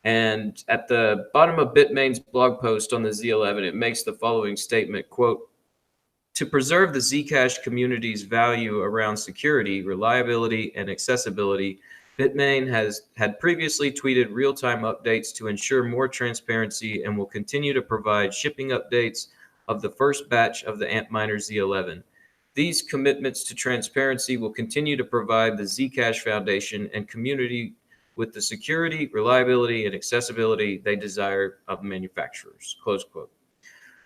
And at the bottom of Bitmain's blog post on the Z11, it makes the following statement, quote, "To preserve the Zcash community's value around security, reliability, and accessibility, Bitmain had previously tweeted real-time updates to ensure more transparency and will continue to provide shipping updates of the first batch of the Antminer Z11. These commitments to transparency will continue to provide the Zcash Foundation and community with the security, reliability, and accessibility they desire of manufacturers, close quote.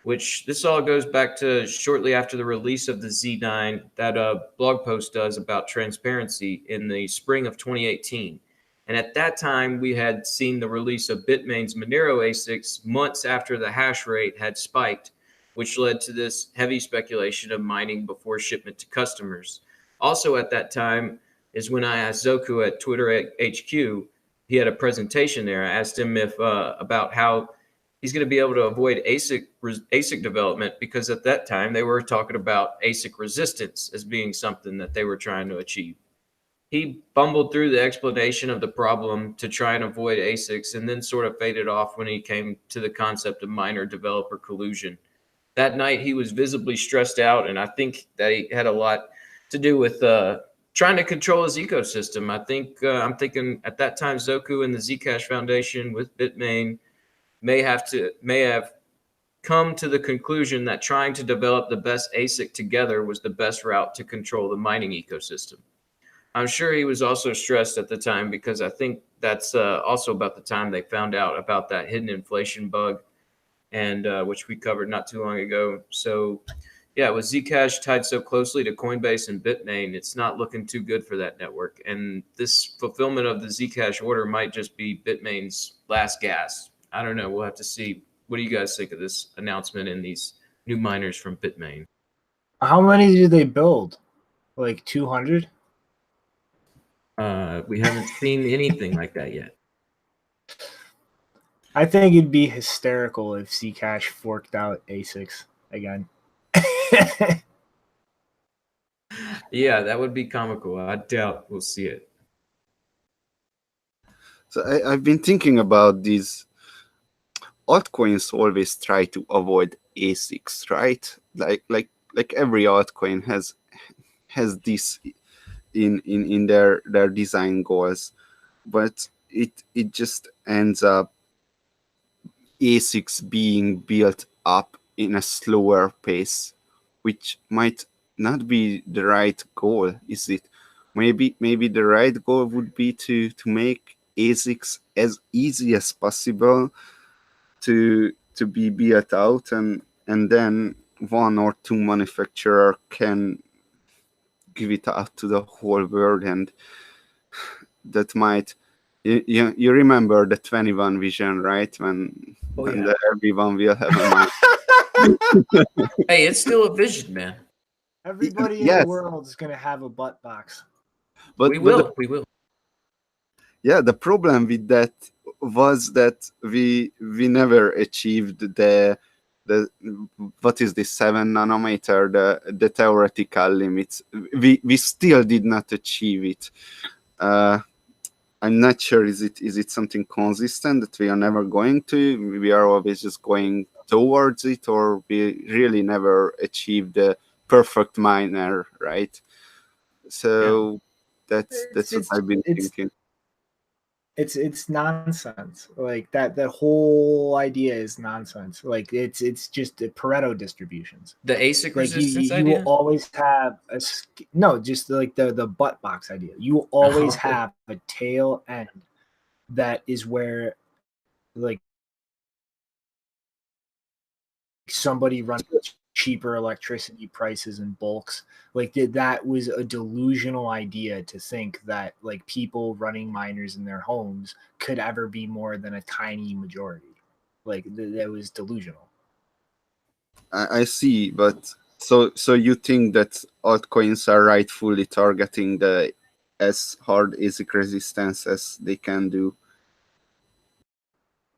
Which this all goes back to shortly after the release of the Z9, that blog post does about transparency in the spring of 2018. And at that time, we had seen the release of Bitmain's Monero ASICs months after the hash rate had spiked, which led to this heavy speculation of mining before shipment to customers. Also at that time is when I asked Zoku at Twitter HQ, he had a presentation there. I asked him if about how he's going to be able to avoid ASIC development, because at that time they were talking about ASIC resistance as being something that they were trying to achieve. He bumbled through the explanation of the problem to try and avoid ASICs, and then sort of faded off when he came to the concept of miner-developer collusion. That night, he was visibly stressed out, and I think that he had a lot to do with trying to control his ecosystem. I'm thinking at that time, Zoku and the Zcash Foundation with Bitmain may have come to the conclusion that trying to develop the best ASIC together was the best route to control the mining ecosystem. I'm sure he was also stressed at the time, because I think that's also about the time they found out about that hidden inflation bug, and which we covered not too long ago. So yeah, with Zcash tied so closely to Coinbase and Bitmain, it's not looking too good for that network. And this fulfillment of the Zcash order might just be Bitmain's last gas. I don't know. We'll have to see. What do you guys think of this announcement and these new miners from Bitmain? How many did they build? Like 200? We haven't seen anything like that yet. I think it'd be hysterical if Zcash forked out ASICs again. Yeah, that would be comical. I doubt we'll see it. So I've been thinking about these altcoins. Always try to avoid ASICs, right? Like every altcoin has this in their design goals, but it just ends up ASICs being built up in a slower pace, which might not be the right goal, is it? Maybe the right goal would be to make ASICs as easy as possible to be built out, and then one or two manufacturer can give it out to the whole world. And that might, you remember the 21 vision, right? When everyone will have a mind. Hey, it's still a vision, man. Everybody in the world is going to have a butt box. But we will. Yeah, the problem with that was that we never achieved the what is this 7 nanometer, the theoretical limits. We still did not achieve it. I'm not sure, is it something consistent that we are never going to? We are always just going towards it, or we really never achieved the perfect miner, right? So that's what I've been thinking. It's nonsense. Like that whole idea is nonsense. Like it's just Pareto distributions. The ASIC like resistance you idea? will always have just like the butt box idea. You will always have a tail end that is where like somebody runs cheaper electricity prices in bulks. Like that was a delusional idea to think that like people running miners in their homes could ever be more than a tiny majority. Like that was delusional. I see, but so you think that altcoins are rightfully targeting the as hard ASIC resistance as they can do?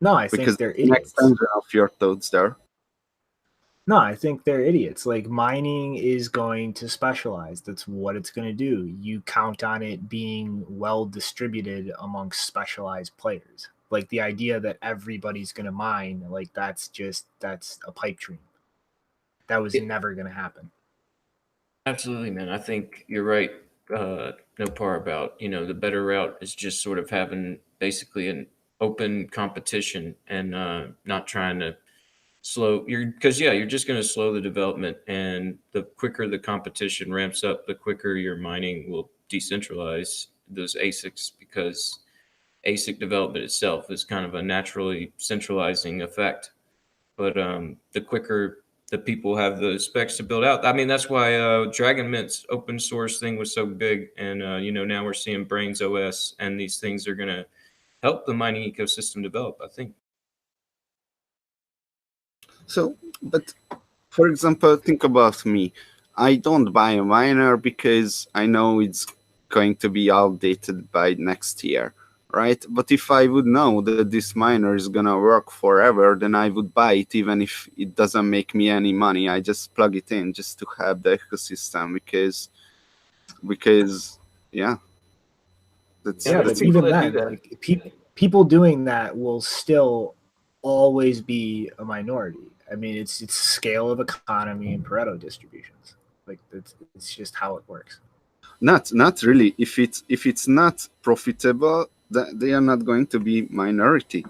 No, I think they're idiots. Of your thoughts there. No, I think they're idiots. Like mining is going to specialize. That's what it's going to do. You count on it being well distributed amongst specialized players. Like the idea that everybody's going to mine, like that's a pipe dream. That was never going to happen. Absolutely, man. I think you're right. No part about, the better route is just sort of having basically an open competition and not trying to you're just going to slow the development, and the quicker the competition ramps up, the quicker your mining will decentralize those ASICs, because ASIC development itself is kind of a naturally centralizing effect. But the quicker the people have the specs to build out, I mean, that's why Dragon Mint's open source thing was so big. And, now we're seeing Brains OS, and these things are going to help the mining ecosystem develop, I think. So, but for example, think about me. I don't buy a miner because I know it's going to be outdated by next year, right? But if I would know that this miner is gonna work forever, then I would buy it even if it doesn't make me any money. I just plug it in just to have the ecosystem because yeah. But people even that do then, that. like, people doing that will still always be a minority. I mean, it's scale of economy and Pareto distributions. Like it's just how it works. Not really. If it's not profitable, they are not going to be minority.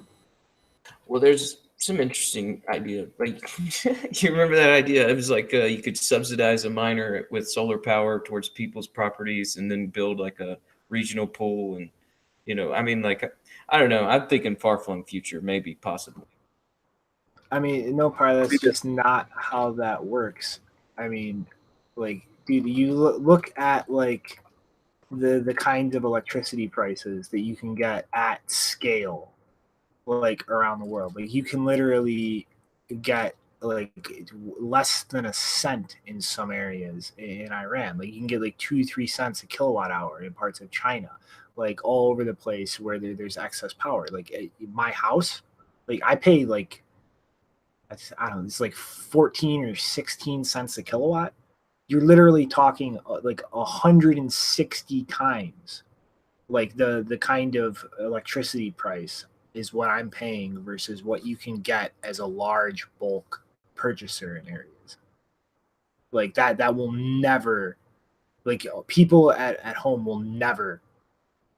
Well, there's some interesting idea. Like, you remember that idea? It was like you could subsidize a miner with solar power towards people's properties, and then build like a regional pool. And I mean, like, I don't know. I'm thinking far-flung future, maybe, possibly. I mean, no, part that's just not how that works. I mean, like, dude, you look at like the kind of electricity prices that you can get at scale, like around the world. Like, you can literally get like less than a cent in some areas in Iran. Like, you can get like 2-3 cents a kilowatt hour in parts of China, like all over the place where there's excess power. Like, my house, like I pay like, I don't know, it's like 14 or 16 cents a kilowatt. You're literally talking like 160 times like the kind of electricity price is what I'm paying versus what you can get as a large bulk purchaser in areas. Like that will never, like, people at home will never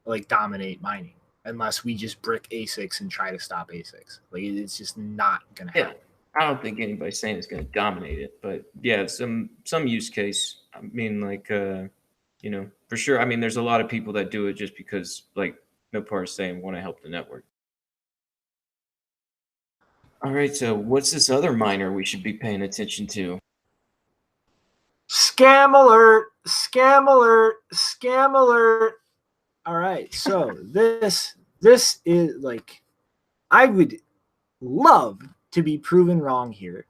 like dominate mining unless we just brick ASICs and try to stop ASICs. Like, it's just not gonna happen. I don't think anybody's saying it's going to dominate it, but yeah, some use case. I mean, like, for sure. I mean, there's a lot of people that do it just because, like, no part is saying want to help the network. All right, so what's this other miner we should be paying attention to? Scam alert! Scam alert! Scam alert! All right, so this is like, I would love to be proven wrong here,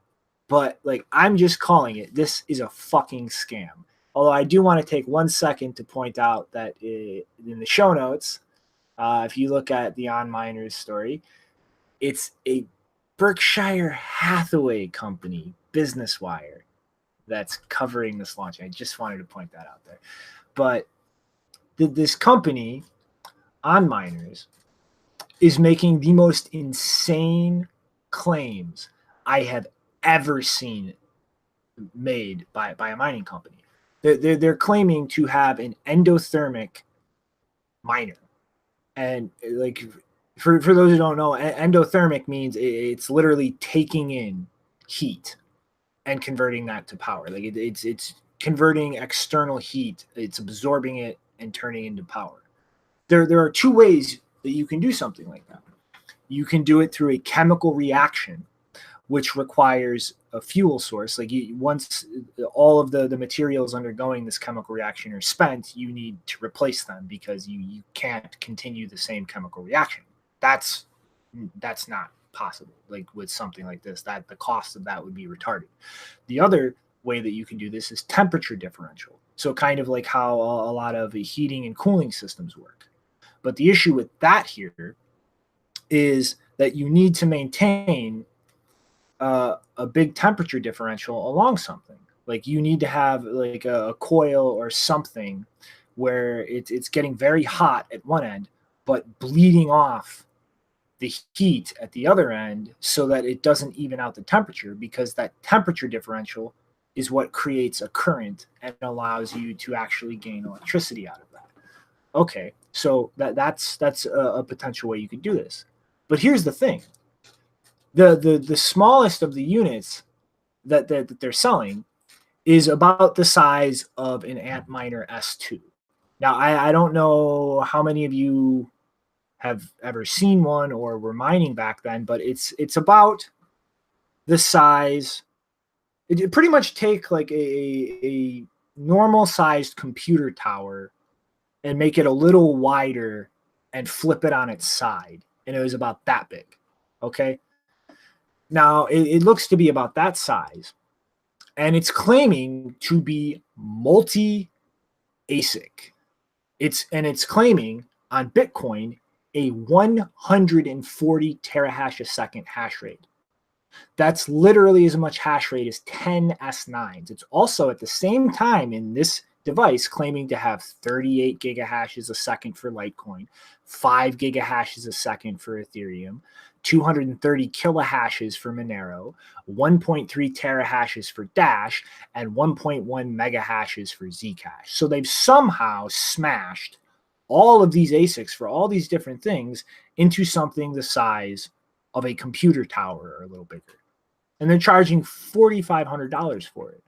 but like, I'm just calling it. This is a fucking scam. Although I do want to take 1 second to point out that in the show notes, if you look at the On Miners story, it's a Berkshire Hathaway company, Business Wire, that's covering this launch. I just wanted to point that out there. But this company, On Miners, is making the most insane claims I have ever seen made by a mining company. They're claiming to have an endothermic miner. And like, for those who don't know, endothermic means it's literally taking in heat and converting that to power. Like, it's converting external heat, it's absorbing it and turning into power. There are two ways that you can do something like that. You can do it through a chemical reaction, which requires a fuel source. Like, once all of the materials undergoing this chemical reaction are spent, you need to replace them because you can't continue the same chemical reaction. That's not possible. Like, with something like this, that the cost of that would be retarded. The other way that you can do this is temperature differential. So kind of like how a lot of heating and cooling systems work. But the issue with that here is that you need to maintain a big temperature differential along something. Like, you need to have like a coil or something where it's getting very hot at one end, but bleeding off the heat at the other end so that it doesn't even out the temperature, because that temperature differential is what creates a current and allows you to actually gain electricity out of that. Okay, so that's a potential way you could do this. But here's the thing. The smallest of the units that they're selling is about the size of an Antminer S2. Now, I don't know how many of you have ever seen one or were mining back then, but it's about the size. It pretty much take like a normal sized computer tower and make it a little wider and flip it on its side. And it was about that big. Okay. Now it looks to be about that size. And it's claiming to be multi ASIC. It's claiming on Bitcoin a 140 terahash a second hash rate. That's literally as much hash rate as 10 S9s. It's also at the same time in this device claiming to have 38 gigahashes a second for Litecoin, 5 gigahashes a second for Ethereum, 230 kilohashes for Monero, 1.3 terahashes for Dash, and 1.1 megahashes for Zcash. So they've somehow smashed all of these ASICs for all these different things into something the size of a computer tower or a little bigger. And they're charging $4,500 for it.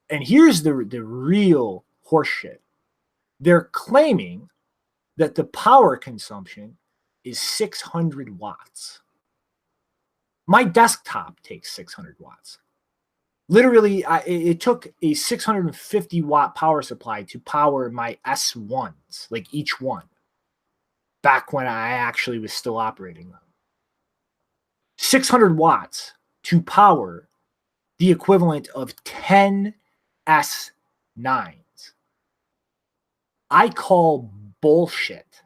And here's the real horseshit. They're claiming that the power consumption is 600 watts. My desktop takes 600 watts. Literally, it took a 650 watt power supply to power my S1s, like each one, back when I actually was still operating them. 600 watts to power the equivalent of 10 S9s. I call bullshit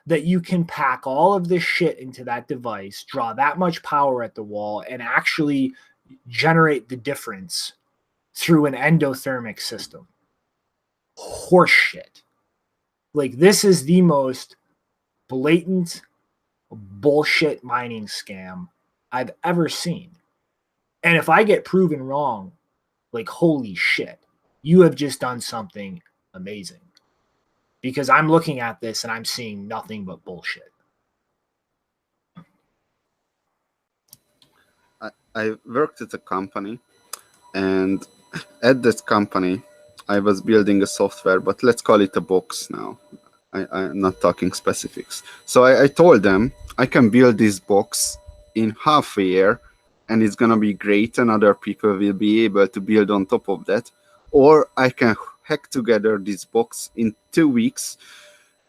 that you can pack all of this shit into that device, draw that much power at the wall, and actually generate the difference through an endothermic system. Horseshit. Like, this is the most blatant bullshit mining scam I've ever seen. And if I get proven wrong, like, holy shit, you have just done something amazing. Because I'm looking at this and I'm seeing nothing but bullshit. I worked at a company, and at that company, I was building a software, but let's call it a box now. I'm not talking specifics. So I told them I can build this box in half a year, and it's going to be great, and other people will be able to build on top of that. Or I can hack together this box in 2 weeks,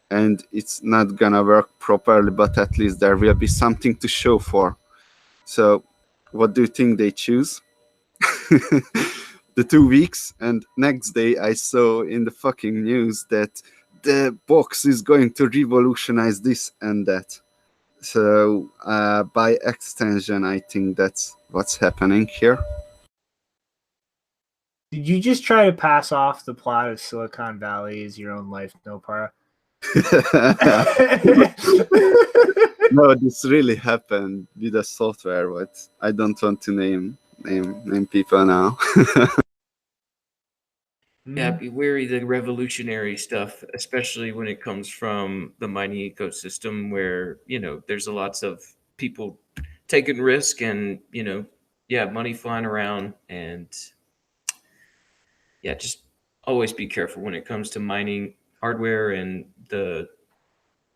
and it's not going to work properly, but at least there will be something to show for. So what do you think they choose? The 2 weeks, and next day I saw in the fucking news that the box is going to revolutionize this and that. So by extension, I think that's what's happening here. Did you just try to pass off the plot of Silicon Valley as your own life, Nopara? No, this really happened with the software, but I don't want to name people now. Yeah, be wary of the revolutionary stuff, especially when it comes from the mining ecosystem where, there's lots of people taking risk and, money flying around. And just always be careful when it comes to mining hardware and the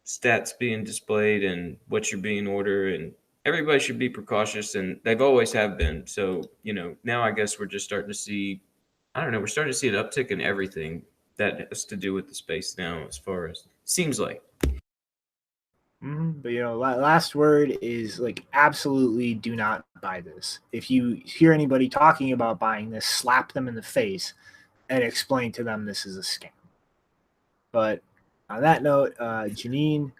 stats being displayed and what you're being ordered. And everybody should be precautious, and they've always have been. So, now I guess we're just starting to see, we're starting to see an uptick in everything that has to do with the space now, as far as seems like. But, last word is, like, absolutely do not buy this. If you hear anybody talking about buying this, slap them in the face and explain to them this is a scam. But on that note, Janine,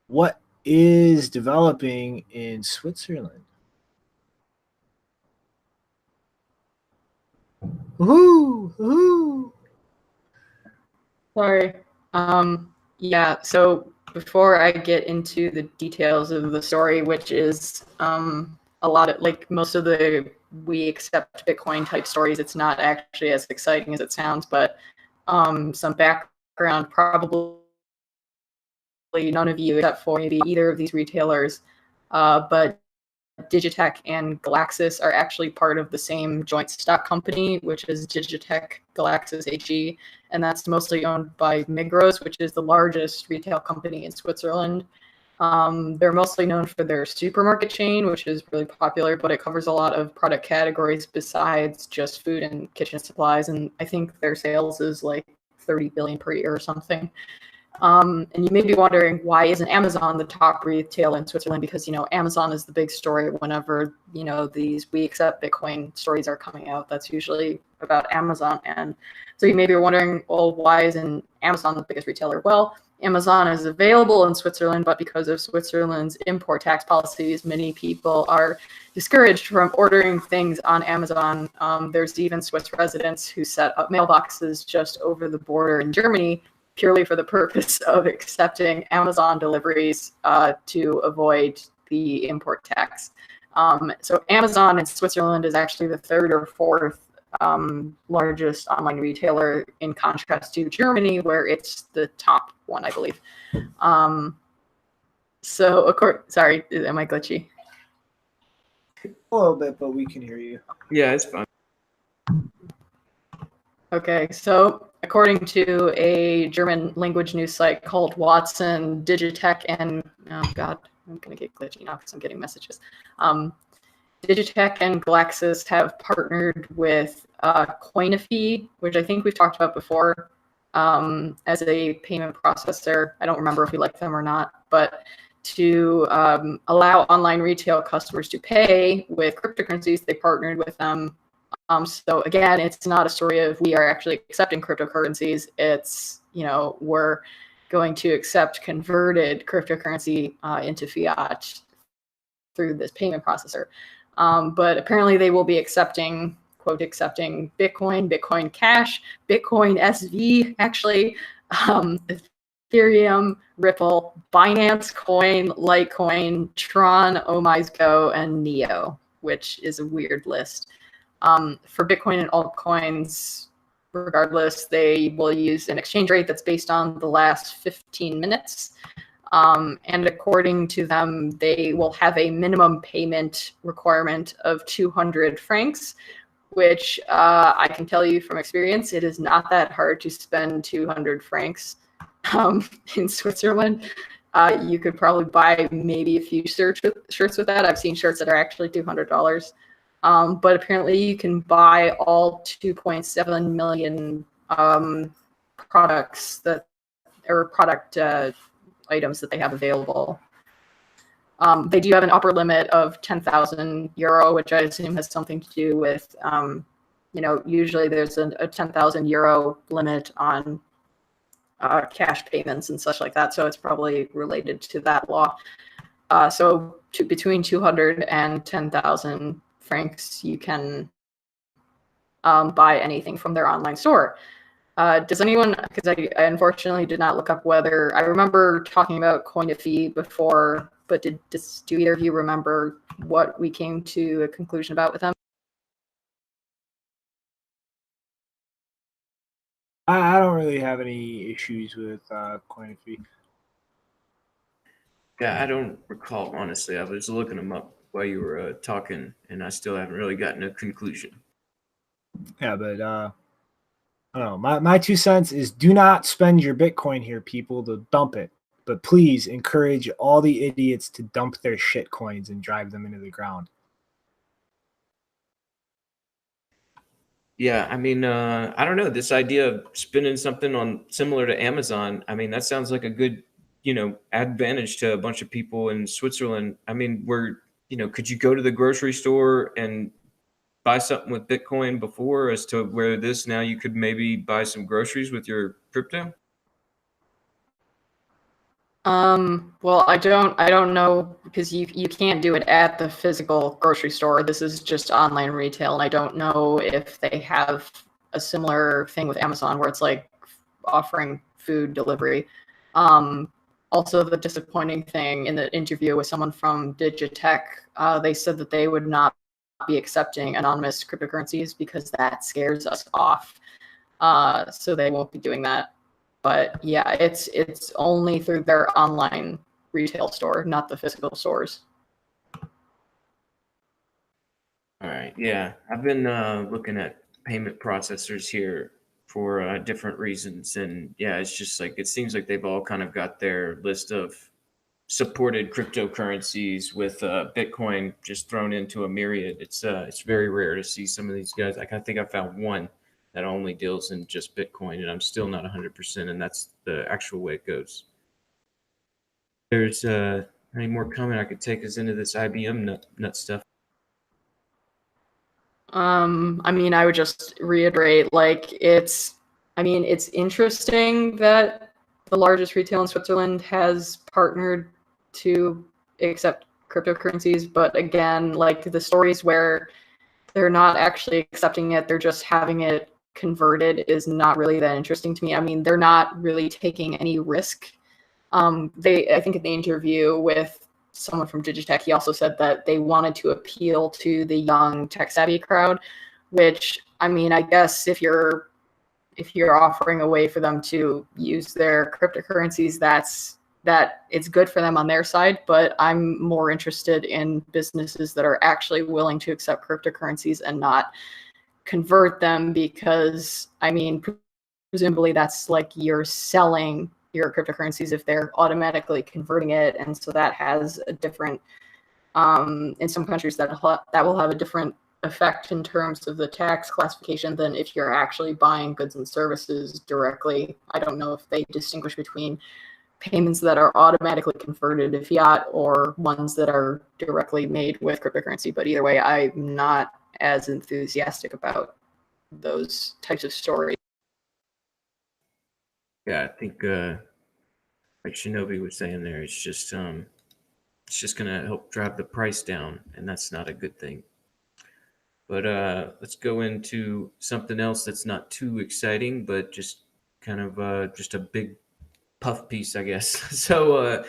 what is developing in Switzerland? Woohoo! Woohoo! Sorry. So before I get into the details of the story, which is a lot of, like, most of the we accept Bitcoin type stories, it's not actually as exciting as it sounds, but some background, probably none of you except for maybe either of these retailers, but Digitech and Galaxis are actually part of the same joint stock company, which is Digitech Galaxis AG, and that's mostly owned by Migros, which is the largest retail company in Switzerland. They're mostly known for their supermarket chain, which is really popular, but it covers a lot of product categories besides just food and kitchen supplies. And I think their sales is like 30 billion per year or something. And you may be wondering, why isn't Amazon the top retail in Switzerland? Because, Amazon is the big story whenever, these we accept Bitcoin stories are coming out. That's usually about Amazon. And so you may be wondering, well, why isn't Amazon the biggest retailer? Well, Amazon is available in Switzerland, but because of Switzerland's import tax policies, many people are discouraged from ordering things on Amazon. There's even Swiss residents who set up mailboxes just over the border in Germany purely for the purpose of accepting Amazon deliveries to avoid the import tax. So Amazon in Switzerland is actually the third or fourth largest online retailer, in contrast to Germany, where it's the top one, I believe. So, of course, sorry, am I glitchy? A little bit, but we can hear you. Yeah, it's fine. Okay, so according to a German language news site called Watson, Digitech, and oh god, I'm gonna get glitchy now because I'm getting messages. Digitech and Galaxis have partnered with Coinify, which I think we've talked about before, as a payment processor. I don't remember if we like them or not, but to allow online retail customers to pay with cryptocurrencies, they partnered with them. So again, it's not a story of we are actually accepting cryptocurrencies. It's, we're going to accept converted cryptocurrency into fiat through this payment processor. But apparently they will be accepting, quote, accepting Bitcoin, Bitcoin Cash, Bitcoin SV, actually, Ethereum, Ripple, Binance Coin, Litecoin, Tron, OmiseGo, and Neo, which is a weird list. For Bitcoin and altcoins, regardless, they will use an exchange rate that's based on the last 15 minutes. And according to them, they will have a minimum payment requirement of 200 francs, which I can tell you from experience, it is not that hard to spend 200 francs in Switzerland. You could probably buy maybe a few shirts with that. I've seen shirts that are actually $200. But apparently you can buy all 2.7 million products product items that they have available. They do have an upper limit of 10,000 euro, which I assume has something to do with, usually there's a 10,000 euro limit on cash payments and such like that. So it's probably related to that law. So between 200 and 10,000 francs, you can buy anything from their online store. Does anyone, because I unfortunately did not look up whether, I remember talking about Coinify before, but do either of you remember what we came to a conclusion about with them? I don't really have any issues with Coinify. Yeah, I don't recall, honestly. I was looking them up while you were talking, and I still haven't really gotten a conclusion. Yeah, but I don't know. My 2 cents is do not spend your Bitcoin here, people, to dump it. But please encourage all the idiots to dump their shit coins and drive them into the ground. Yeah, I mean, I don't know. This idea of spending something on similar to Amazon, I mean, that sounds like a good, advantage to a bunch of people in Switzerland. I mean, could you go to the grocery store and buy something with Bitcoin before, as to where now you could maybe buy some groceries with your crypto? Well, I don't know, because you can't do it at the physical grocery store. This is just online retail, and I don't know if they have a similar thing with Amazon where it's like offering food delivery. Also, the disappointing thing in the interview with someone from Digitech, they said that they would not be accepting anonymous cryptocurrencies because that scares us off. So they won't be doing that. But yeah, it's only through their online retail store, not the physical stores. All right. Yeah, I've been looking at payment processors here for different reasons, and yeah, it's just like it seems like they've all kind of got their list of supported cryptocurrencies with Bitcoin just thrown into a myriad. It's very rare to see some of these guys. Like I think I found one that only deals in just Bitcoin, and I'm still not 100%, and that's the actual way it goes. There's any more comment I could take us into this IBM nut stuff? I mean, I would just reiterate, like, it's interesting that the largest retail in Switzerland has partnered to accept cryptocurrencies, but again, like the stories where they're not actually accepting it, they're just having it converted is not really that interesting to me. I mean, they're not really taking any risk. I think in the interview with someone from Digitech, he also said that they wanted to appeal to the young tech-savvy crowd, which, I mean, I guess if you're offering a way for them to use their cryptocurrencies, that it's good for them on their side. But I'm more interested in businesses that are actually willing to accept cryptocurrencies and not convert them, because, I mean, presumably that's like you're selling your cryptocurrencies if they're automatically converting it, and so that has a different in some countries that will have a different effect in terms of the tax classification than if you're actually buying goods and services directly. I don't know if they distinguish between payments that are automatically converted to fiat or ones that are directly made with cryptocurrency, but either way, I'm not as enthusiastic about those types of stories. Yeah, I think like Shinobi was saying there, it's just gonna help drive the price down, and that's not a good thing. But let's go into something else that's not too exciting, but just kind of just a big puff piece, I guess. So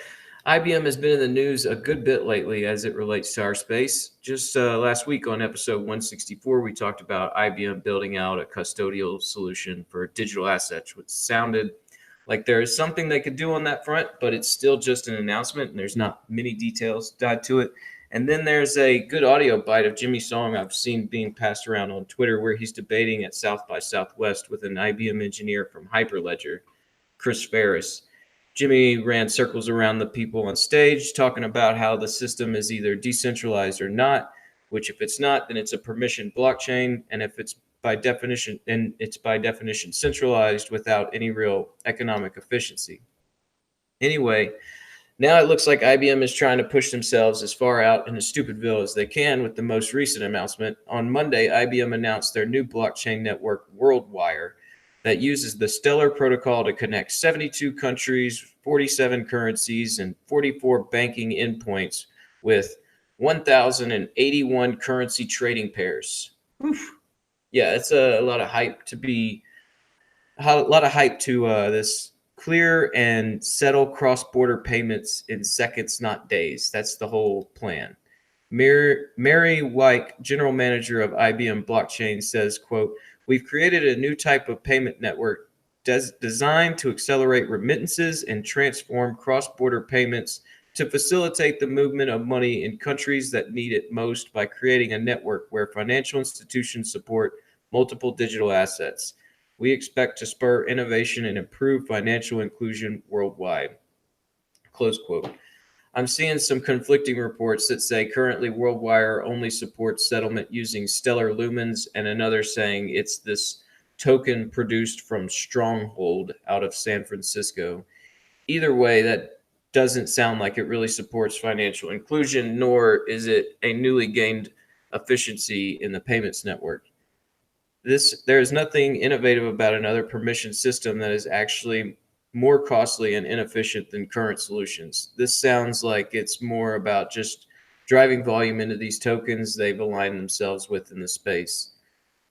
IBM has been in the news a good bit lately as it relates to our space. Just last week on episode 164, we talked about IBM building out a custodial solution for digital assets, which sounded like there is something they could do on that front, but it's still just an announcement, and there's not many details tied to it. And then there's a good audio bite of Jimmy Song I've seen being passed around on Twitter, where he's debating at South by Southwest with an IBM engineer from Hyperledger, Chris Ferris. Jimmy ran circles around the people on stage, talking about how the system is either decentralized or not, which if it's not, then it's a permissioned blockchain. And if it's by definition centralized without any real economic efficiency. Anyway, now it looks like IBM is trying to push themselves as far out into Stupidville as they can with the most recent announcement. On Monday, IBM announced their new blockchain network, WorldWire, that uses the Stellar protocol to connect 72 countries, 47 currencies, and 44 banking endpoints with 1,081 currency trading pairs. Oof. Yeah, it's a lot of hype to this clear and settle cross-border payments in seconds, not days. That's the whole plan. Mary Wyke, general manager of IBM Blockchain, says, quote, "We've created a new type of payment network designed to accelerate remittances and transform cross-border payments to facilitate the movement of money in countries that need it most by creating a network where financial institutions support multiple digital assets. We expect to spur innovation and improve financial inclusion worldwide." Close quote. I'm seeing some conflicting reports that say currently WorldWire only supports settlement using Stellar Lumens, and another saying it's this token produced from Stronghold out of San Francisco. Either way, that doesn't sound like it really supports financial inclusion, nor is it a newly gained efficiency in the payments network. There is nothing innovative about another permission system that is actually more costly and inefficient than current solutions. This sounds like it's more about just driving volume into these tokens they've aligned themselves with in the space.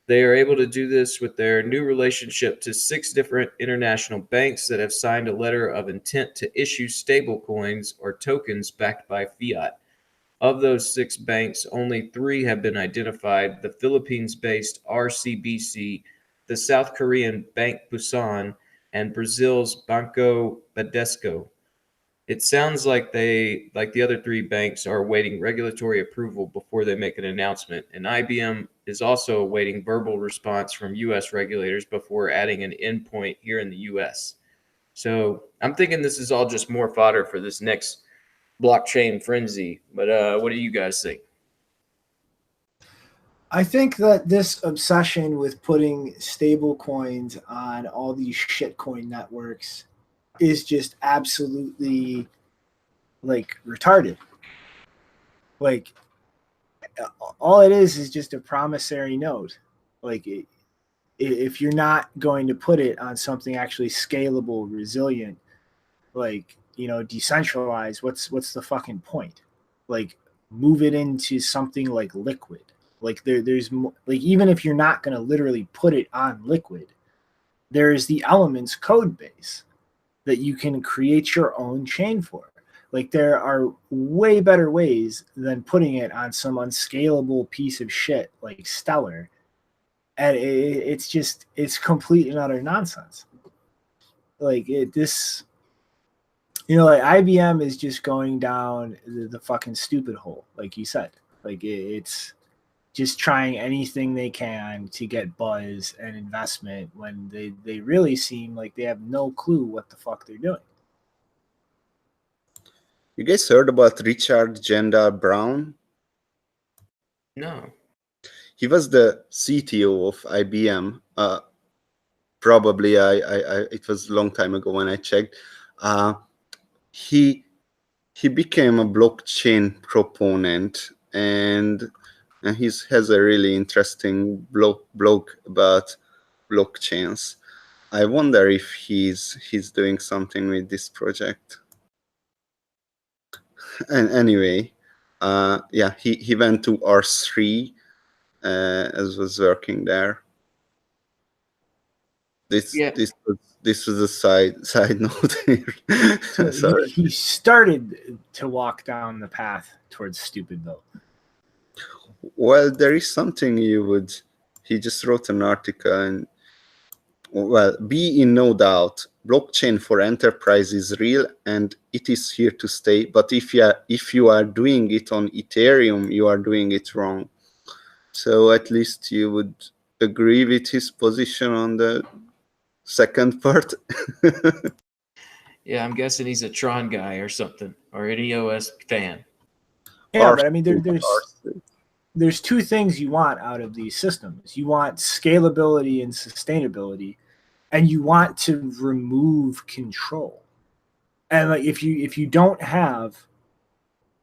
They are able to do this with their new relationship to 6 different international banks that have signed a letter of intent to issue stable coins or tokens backed by fiat. Of those 6 banks, only 3 have been identified: the Philippines-based RCBC, the South Korean Bank Busan, and Brazil's Banco Bradesco. It sounds like the other 3 banks, are awaiting regulatory approval before they make an announcement, and IBM is also awaiting verbal response from U.S. regulators before adding an endpoint here in the U.S. So I'm thinking this is all just more fodder for this next blockchain frenzy. But what do you guys think? I think that this obsession with putting stable coins on all these shitcoin networks is just absolutely like retarded. Like all it is just a promissory note. Like if you're not going to put it on something actually scalable, resilient, like, you know, decentralized, what's the fucking point? Like, move it into something like Liquid. Like there's like, even if you're not going to literally put it on Liquid, there's the Elements code base that you can create your own chain for. Like, there are way better ways than putting it on some unscalable piece of shit like Stellar. And it's complete and utter nonsense. Like this, you know, like IBM is just going down the fucking stupid hole, like you said. Like it's just trying anything they can to get buzz and investment when they really seem like they have no clue what the fuck they're doing. You guys heard about Richard Gendar Brown? No. He was the CTO of IBM. Probably it was a long time ago when I checked. He became a blockchain proponent, and he has a really interesting blog about blockchains. I wonder if he's doing something with this project. And anyway, yeah, he went to R3 as was working there. This was a side note here. So he started to walk down the path towards stupid though. Well, there is something he just wrote an article, and well, be in no doubt, blockchain for enterprise is real and it is here to stay. But if you are doing it on Ethereum, you are doing it wrong. So at least you would agree with his position on the second part. Yeah, I'm guessing he's a Tron guy or something, or an EOS fan. Yeah, but I mean, there's two things you want out of these systems. You want scalability and sustainability, and you want to remove control. And like if you don't have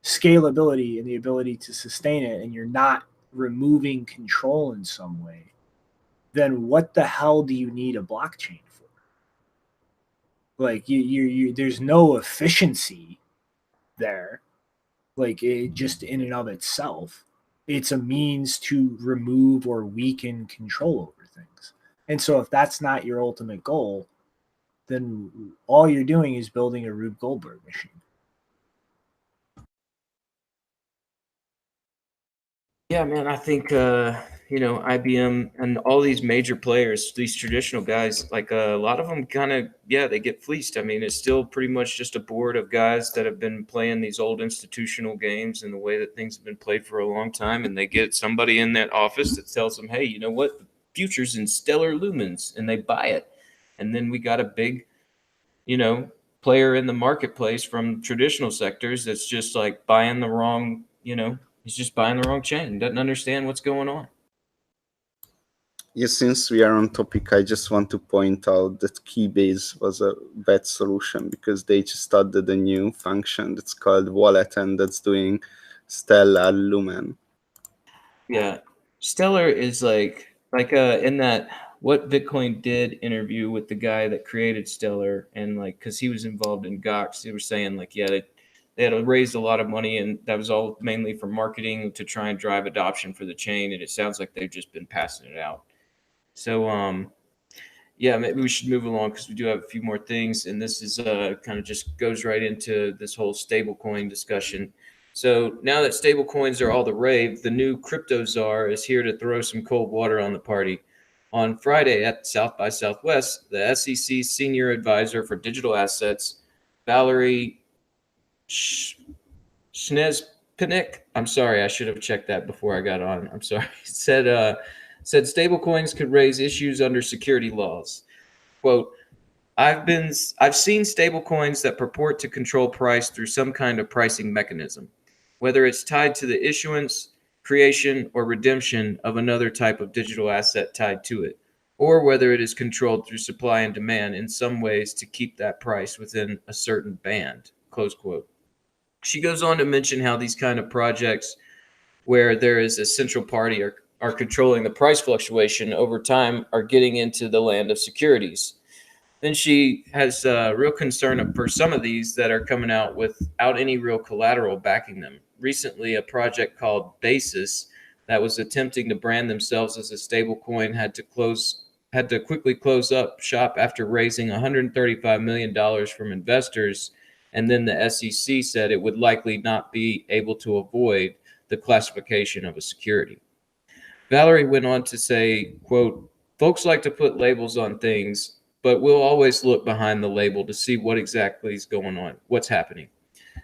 scalability and the ability to sustain it, and you're not removing control in some way, then what the hell do you need a blockchain for? Like you there's no efficiency there. Like it just in and of itself, it's a means to remove or weaken control over things. And so if that's not your ultimate goal, then all you're doing is building a Rube Goldberg machine. Yeah, man, I think IBM and all these major players, these traditional guys, like a lot of them kind of, they get fleeced. I mean, it's still pretty much just a board of guys that have been playing these old institutional games in the way that things have been played for a long time, and they get somebody in that office that tells them, hey, you know what, the future's in stellar lumens, and they buy it. And then we got a big, player in the marketplace from traditional sectors that's just like buying the wrong, he's just buying the wrong chain, doesn't understand what's going on. Yes, since we are on topic, I just want to point out that Keybase was a bad solution because they just added a new function that's called wallet, and that's doing Stellar Lumen. Yeah, Stellar is like in that What Bitcoin Did interview with the guy that created Stellar, and like because he was involved in Gox, they were saying like, yeah, they had raised a lot of money, and that was all mainly for marketing to try and drive adoption for the chain. And it sounds like they've just been passing it out. So, yeah, maybe we should move along because we do have a few more things. And this is kind of just goes right into this whole stablecoin discussion. So now that stablecoins are all the rave, the new crypto czar is here to throw some cold water on the party. On Friday at South by Southwest, the SEC senior advisor for digital assets, Valerie Schnezpinick, I'm sorry, I should have checked that before I got on. I'm sorry. Said stablecoins could raise issues under security laws. Quote, I've seen stable coins that purport to control price through some kind of pricing mechanism, whether it's tied to the issuance, creation, or redemption of another type of digital asset tied to it, or whether it is controlled through supply and demand in some ways to keep that price within a certain band, close quote. She goes on to mention how these kind of projects where there is a central party are controlling the price fluctuation over time are getting into the land of securities. Then she has real concern for some of these that are coming out without any real collateral backing them. Recently, a project called Basis that was attempting to brand themselves as a stable coin had to quickly close up shop after raising $135 million from investors, and then the SEC said it would likely not be able to avoid the classification of a security. Valerie went on to say, quote, "Folks like to put labels on things, but we'll always look behind the label to see what exactly is going on, what's happening.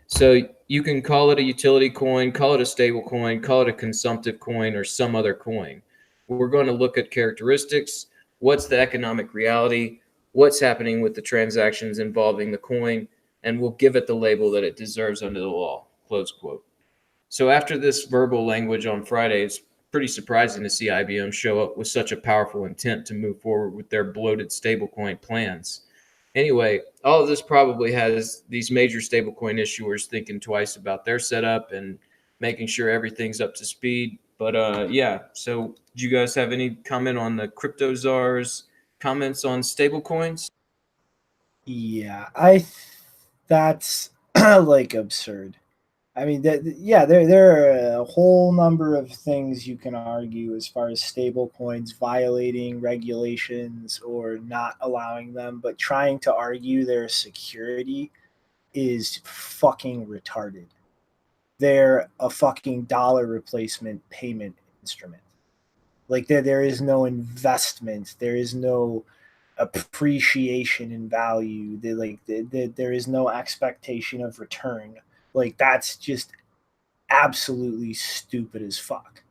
So you can call it a utility coin, call it a stable coin, call it a consumptive coin, or some other coin. We're going to look at characteristics, what's the economic reality, what's happening with the transactions involving the coin, and we'll give it the label that it deserves under the law," close quote. So after this verbal language on Friday, it's pretty surprising to see IBM show up with such a powerful intent to move forward with their bloated stablecoin plans. Anyway, all of this probably has these major stablecoin issuers thinking twice about their setup and making sure everything's up to speed. But yeah, so do you guys have any comment on the crypto czars' comments on stablecoins? Yeah, that's like absurd. I mean, yeah, there are a whole number of things you can argue as far as stable coins violating regulations or not allowing them, but trying to argue their security is fucking retarded. They're a fucking dollar replacement payment instrument. Like there is no investment. There is no appreciation in value. There is no expectation of return. Like that's just absolutely stupid as fuck.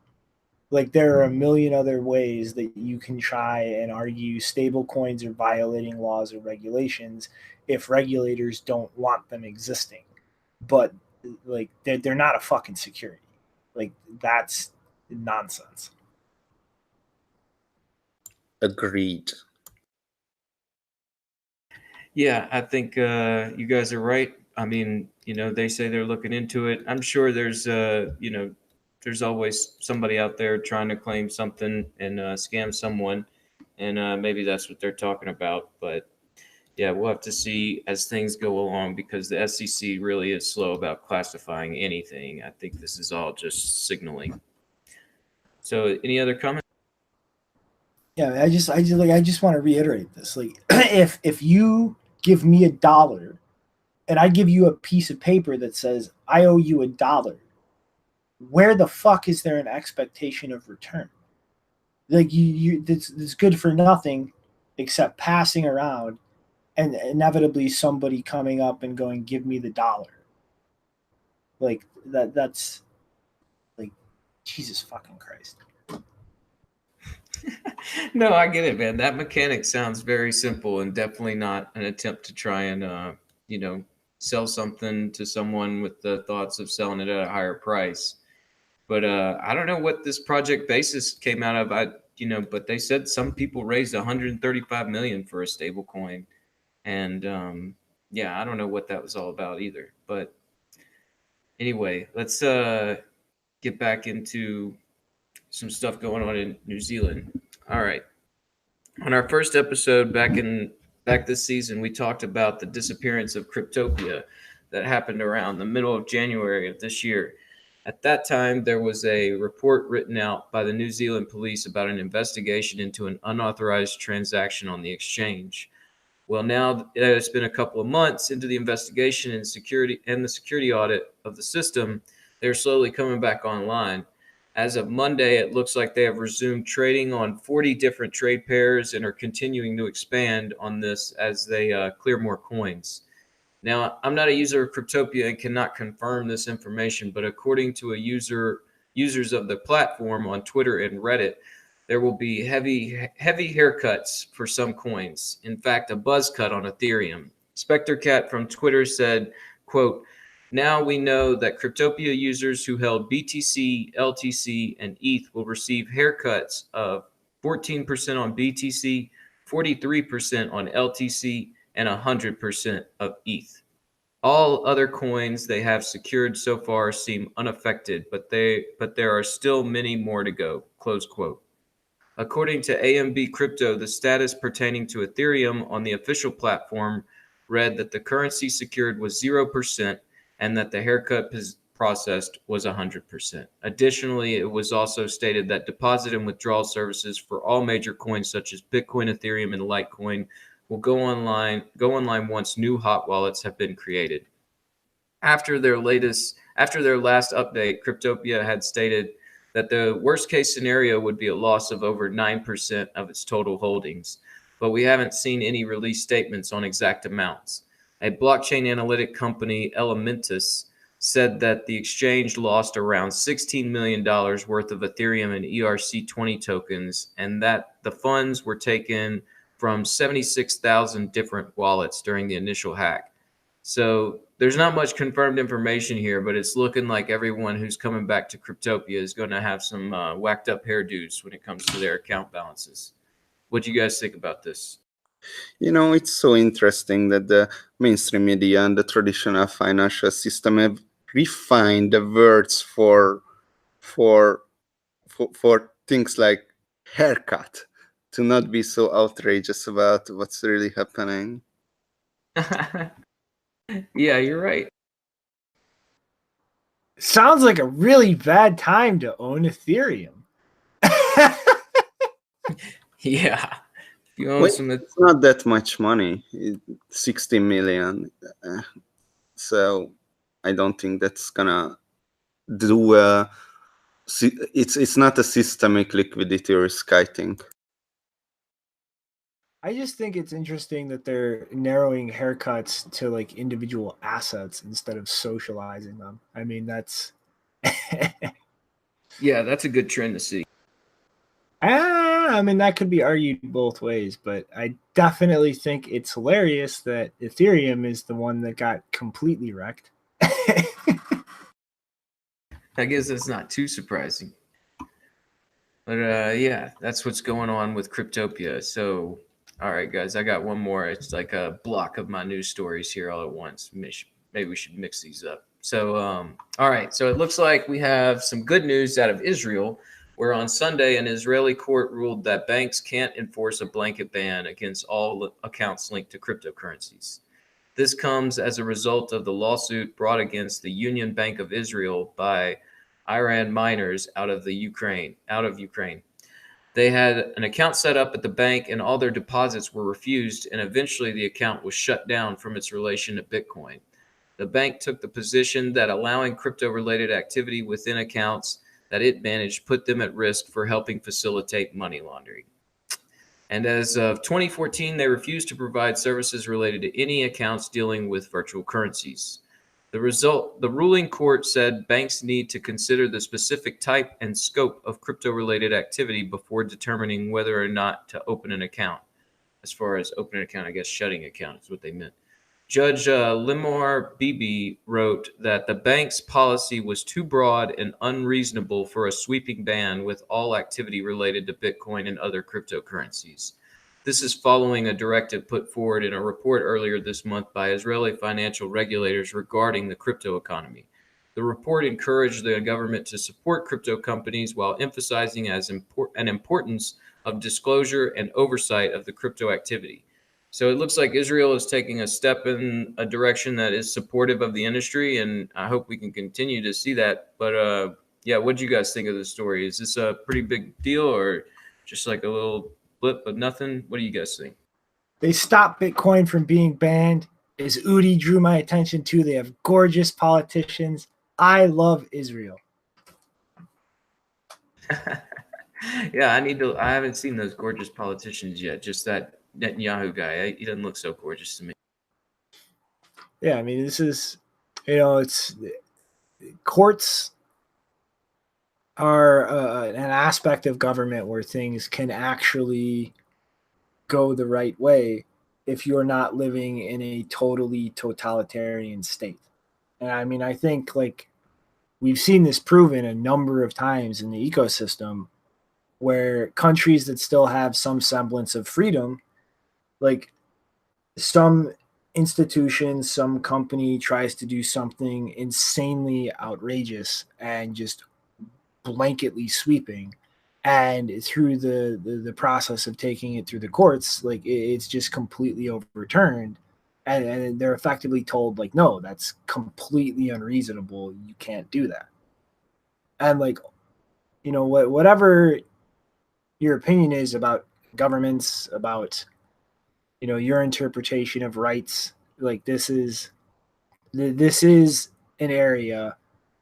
Like there are a million other ways that you can try and argue stable coins are violating laws or regulations if regulators don't want them existing. But like they're not a fucking security. Like that's nonsense. Agreed. Yeah, I think you guys are right. I mean, they say they're looking into it. I'm sure there's there's always somebody out there trying to claim something and scam someone, and maybe that's what they're talking about. But yeah, we'll have to see as things go along because the SEC really is slow about classifying anything. I think this is all just signaling. So, any other comments? Yeah, I just want to reiterate this. Like, if you give me $1 and I give you a piece of paper that says I owe you $1, where the fuck is there an expectation of return? Like it's good for nothing except passing around and inevitably somebody coming up and going, "Give me the $1." Like that's like Jesus fucking Christ. No, I get it, man. That mechanic sounds very simple and definitely not an attempt to try and, sell something to someone with the thoughts of selling it at a higher price. But I don't know what this project basis came out of. But they said some people raised 135 million for a stable coin. And yeah, I don't know what that was all about either. But anyway, let's get back into some stuff going on in New Zealand. All right. On our first episode back this season, we talked about the disappearance of Cryptopia that happened around the middle of January of this year. At that time, there was a report written out by the New Zealand police about an investigation into an unauthorized transaction on the exchange. Well, now it's been a couple of months into the investigation and the security audit of the system. They're slowly coming back online. As of Monday, it looks like they have resumed trading on 40 different trade pairs and are continuing to expand on this as they clear more coins. Now, I'm not a user of Cryptopia and cannot confirm this information, but according to users of the platform on Twitter and Reddit, there will be heavy haircuts for some coins. In fact, a buzz cut on Ethereum. Spectre Cat from Twitter said, quote, now we know that Cryptopia users who held BTC, LTC, and ETH will receive haircuts of 14% on BTC, 43% on LTC, and 100% of ETH. All other coins they have secured so far seem unaffected, but there are still many more to go, close quote. According to AMB Crypto, the status pertaining to Ethereum on the official platform read that the currency secured was 0% and that the haircut processed was 100%. Additionally, it was also stated that deposit and withdrawal services for all major coins such as Bitcoin, Ethereum, and Litecoin will go online once new hot wallets have been created. After their last update, Cryptopia had stated that the worst case scenario would be a loss of over 9% of its total holdings, but we haven't seen any release statements on exact amounts. A blockchain analytic company, Elementus, said that the exchange lost around $16 million worth of Ethereum and ERC20 tokens, and that the funds were taken from 76,000 different wallets during the initial hack. So there's not much confirmed information here, but it's looking like everyone who's coming back to Cryptopia is going to have some whacked up hairdos when it comes to their account balances. What do you guys think about this? It's so interesting that the mainstream media and the traditional financial system have refined the words for things like haircut to not be so outrageous about what's really happening. Yeah, you're right. Sounds like a really bad time to own Ethereum. Yeah. If you own it's not that much money, 60 million. So I don't think that's gonna do it's not a systemic liquidity risk, I think. I just think it's interesting that they're narrowing haircuts to like individual assets instead of socializing them. I mean, that's yeah, that's a good trend to see. I mean, that could be argued both ways, but I definitely think it's hilarious that Ethereum is the one that got completely wrecked. I guess that's not too surprising. But yeah, that's what's going on with Cryptopia. So, all right, guys, I got one more. It's like a block of my news stories here all at once. Maybe we should mix these up. So, all right. So it looks like we have some good news out of Israel, where on Sunday, an Israeli court ruled that banks can't enforce a blanket ban against all accounts linked to cryptocurrencies. This comes as a result of the lawsuit brought against the Union Bank of Israel by Iran miners out of Ukraine. They had an account set up at the bank and all their deposits were refused, and eventually the account was shut down from its relation to Bitcoin. The bank took the position that allowing crypto-related activity within accounts that it managed put them at risk for helping facilitate money laundering. And as of 2014, they refused to provide services related to any accounts dealing with virtual currencies. The ruling court said banks need to consider the specific type and scope of crypto-related activity before determining whether or not to open an account. As far as opening an account, I guess shutting an account is what they meant. Judge Limor Bibi wrote that the bank's policy was too broad and unreasonable for a sweeping ban with all activity related to Bitcoin and other cryptocurrencies. This is following a directive put forward in a report earlier this month by Israeli financial regulators regarding the crypto economy. The report encouraged the government to support crypto companies while emphasizing an importance of disclosure and oversight of the crypto activity. So it looks like Israel is taking a step in a direction that is supportive of the industry, and I hope we can continue to see that. But yeah, what do you guys think of this story? Is this a pretty big deal or just like a little blip of nothing? What do you guys think? They stopped Bitcoin from being banned. As Udi drew my attention to, they have gorgeous politicians. I love Israel. Yeah, I haven't seen those gorgeous politicians yet. Just that Netanyahu guy. He doesn't look so gorgeous to me. Yeah, I mean, this is, it's courts are an aspect of government where things can actually go the right way if you're not living in a totally totalitarian state. And I mean, I think like we've seen this proven a number of times in the ecosystem where countries that still have some semblance of freedom, like some institution, some company tries to do something insanely outrageous and just blanketly sweeping, and through the process of taking it through the courts, like it's just completely overturned, and they're effectively told like, no, that's completely unreasonable, you can't do that. And like, you know, whatever your opinion is about governments, about, you know, your interpretation of rights, like this is an area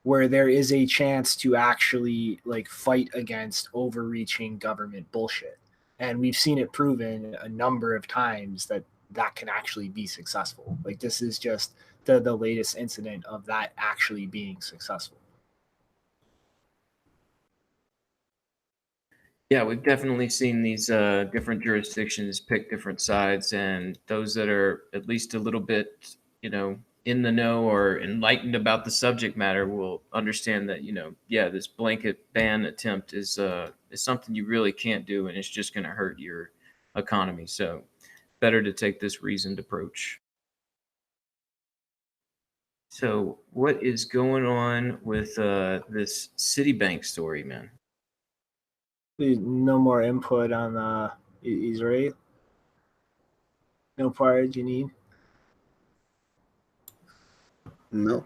where there is a chance to actually like fight against overreaching government bullshit. And we've seen it proven a number of times that that can actually be successful. Like this is just the latest incident of that actually being successful. Yeah, we've definitely seen these different jurisdictions pick different sides, and those that are at least a little bit, you know, in the know or enlightened about the subject matter will understand that, you know, yeah, this blanket ban attempt is something you really can't do, and it's just going to hurt your economy. So, better to take this reasoned approach. So, what is going on with this Citibank story, man? No more input on Israel. No part you need. Nope.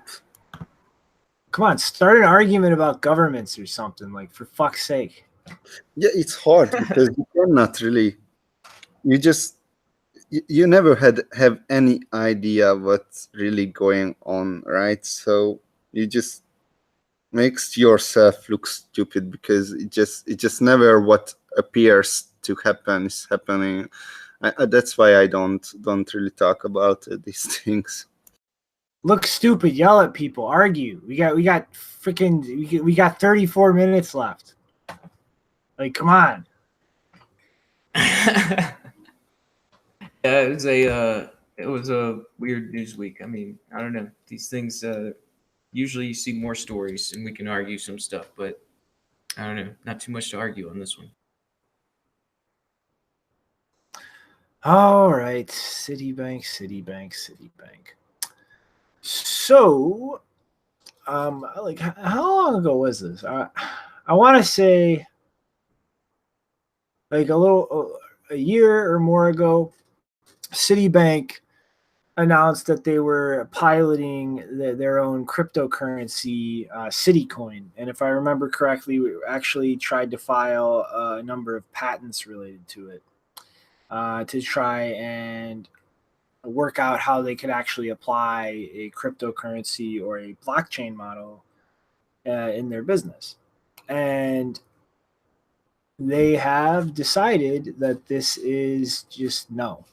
Come on, start an argument about governments or something, like, for fuck's sake. Yeah, it's hard because you cannot really. You never have any idea what's really going on, right? So you just makes yourself look stupid because it just never what appears to happen is happening. That's why I don't really talk about these things. Look stupid, yell at people, argue. We got 34 minutes left. Like, come on. Yeah, it was a weird news week. I mean, I don't know. These things usually you see more stories and we can argue some stuff, but I don't know. Not too much to argue on this one. All right, Citibank. So, like, how long ago was this? I want to say, like, a year or more ago, Citibank announced that they were piloting their own cryptocurrency, Citicoin. And if I remember correctly, we actually tried to file a number of patents related to it to try and work out how they could actually apply a cryptocurrency or a blockchain model in their business. And they have decided that this is just no.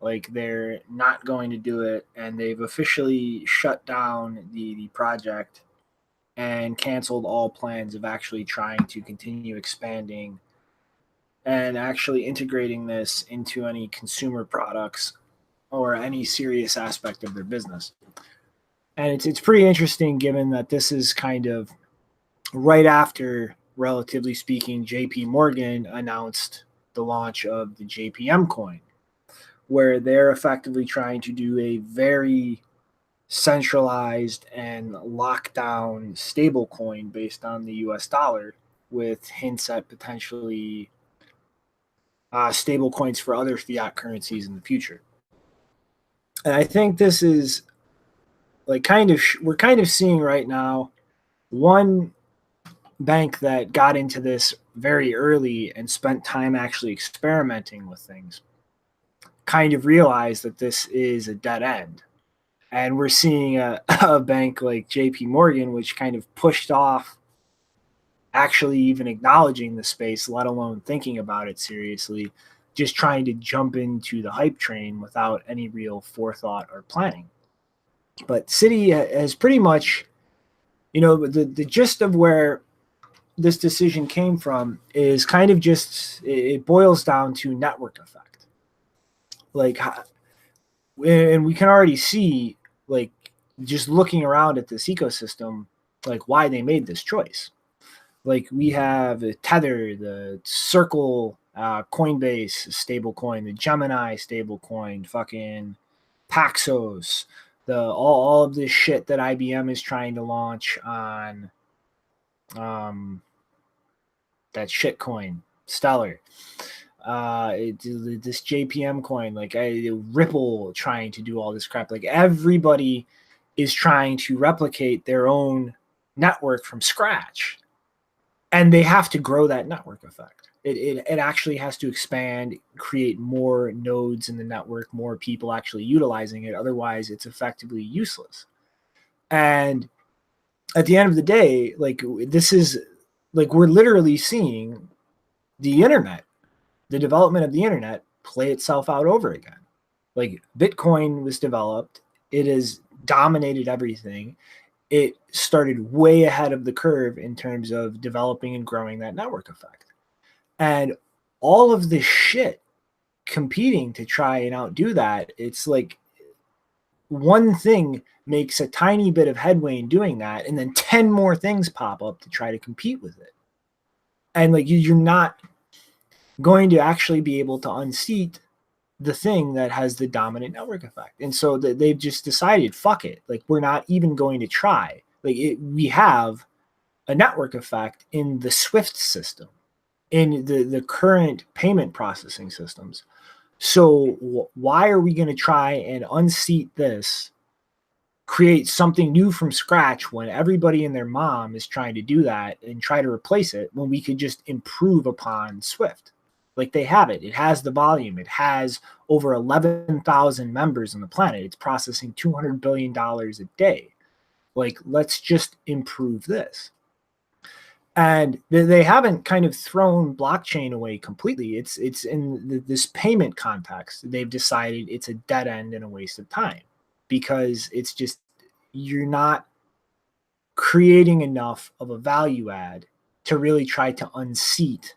Like, they're not going to do it, and they've officially shut down the project and canceled all plans of actually trying to continue expanding and actually integrating this into any consumer products or any serious aspect of their business. And it's pretty interesting given that this is kind of right after, relatively speaking, JP Morgan announced the launch of the JPM coin, where they're effectively trying to do a very centralized and locked down stable coin based on the US dollar, with hints at potentially stable coins for other fiat currencies in the future. And I think this is like we're kind of seeing right now one bank that got into this very early and spent time actually experimenting with things kind of realized that this is a dead end. And we're seeing a bank like JP Morgan, which kind of pushed off actually even acknowledging the space, let alone thinking about it seriously, just trying to jump into the hype train without any real forethought or planning. But Citi has pretty much, you know, the gist of where this decision came from is kind of just, it boils down to network effect. Like, and we can already see, like, just looking around at this ecosystem, like why they made this choice. Like we have the Tether, the Circle, Coinbase stablecoin, the Gemini stablecoin, fucking Paxos, all of this shit that IBM is trying to launch on that shit coin, Stellar. This JPM coin, like Ripple trying to do all this crap. Like everybody is trying to replicate their own network from scratch. And they have to grow that network effect. It actually has to expand, create more nodes in the network, more people actually utilizing it. Otherwise, it's effectively useless. And at the end of the day, like this is like we're literally seeing the internet, the development of the internet play itself out over again. Like Bitcoin was developed. It has dominated everything. It started way ahead of the curve in terms of developing and growing that network effect. And all of this shit competing to try and outdo that, it's like one thing makes a tiny bit of headway in doing that, and then 10 more things pop up to try to compete with it. And like you're not going to actually be able to unseat the thing that has the dominant network effect. And so they've just decided, fuck it. Like we're not even going to try. Like we have a network effect in the SWIFT system, in the current payment processing systems. So why are we going to try and unseat this, create something new from scratch when everybody and their mom is trying to do that and try to replace it when we could just improve upon SWIFT? Like they have it. It has the volume. It has over 11,000 members on the planet. It's processing $200 billion a day. Like, let's just improve this. And they haven't kind of thrown blockchain away completely. It's in this payment context. They've decided it's a dead end and a waste of time because it's just, you're not creating enough of a value add to really try to unseat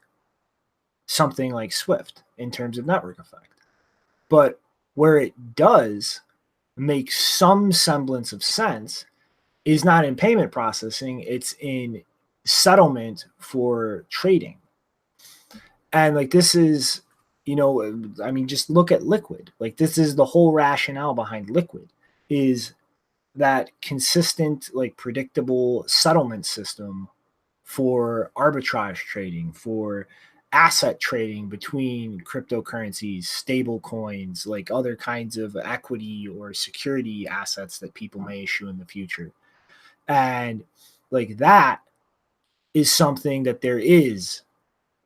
something like SWIFT in terms of network effect. But where it does make some semblance of sense is not in payment processing, it's in settlement for trading. And like this is, you know, I mean, just look at Liquid. Like this is the whole rationale behind Liquid, is that consistent, like predictable settlement system for arbitrage trading, for asset trading between cryptocurrencies, stable coins, like other kinds of equity or security assets that people may issue in the future. And like that is something that there is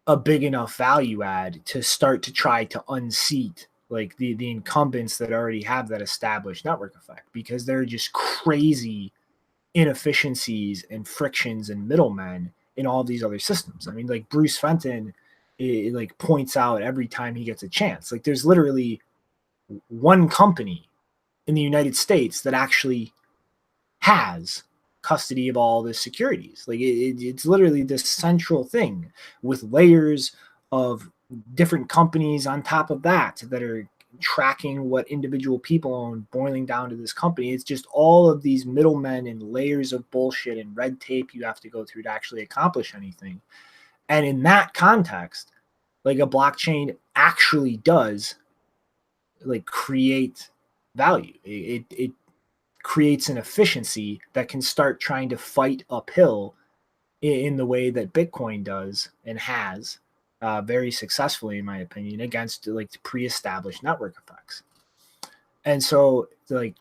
a big enough value add to start to try to unseat like the incumbents that already have that established network effect, because they're just crazy inefficiencies and frictions and middlemen in all of these other systems. I mean, like Bruce Fenton, it like points out every time he gets a chance. Like there's literally one company in the United States that actually has custody of all the securities. Like it's literally this central thing with layers of different companies on top of that are tracking what individual people own, boiling down to this company. It's just all of these middlemen and layers of bullshit and red tape you have to go through to actually accomplish anything. And in that context, like a blockchain actually does like create value. It creates an efficiency that can start trying to fight uphill in the way that Bitcoin does and has very successfully, in my opinion, against like the pre-established network effects. And so like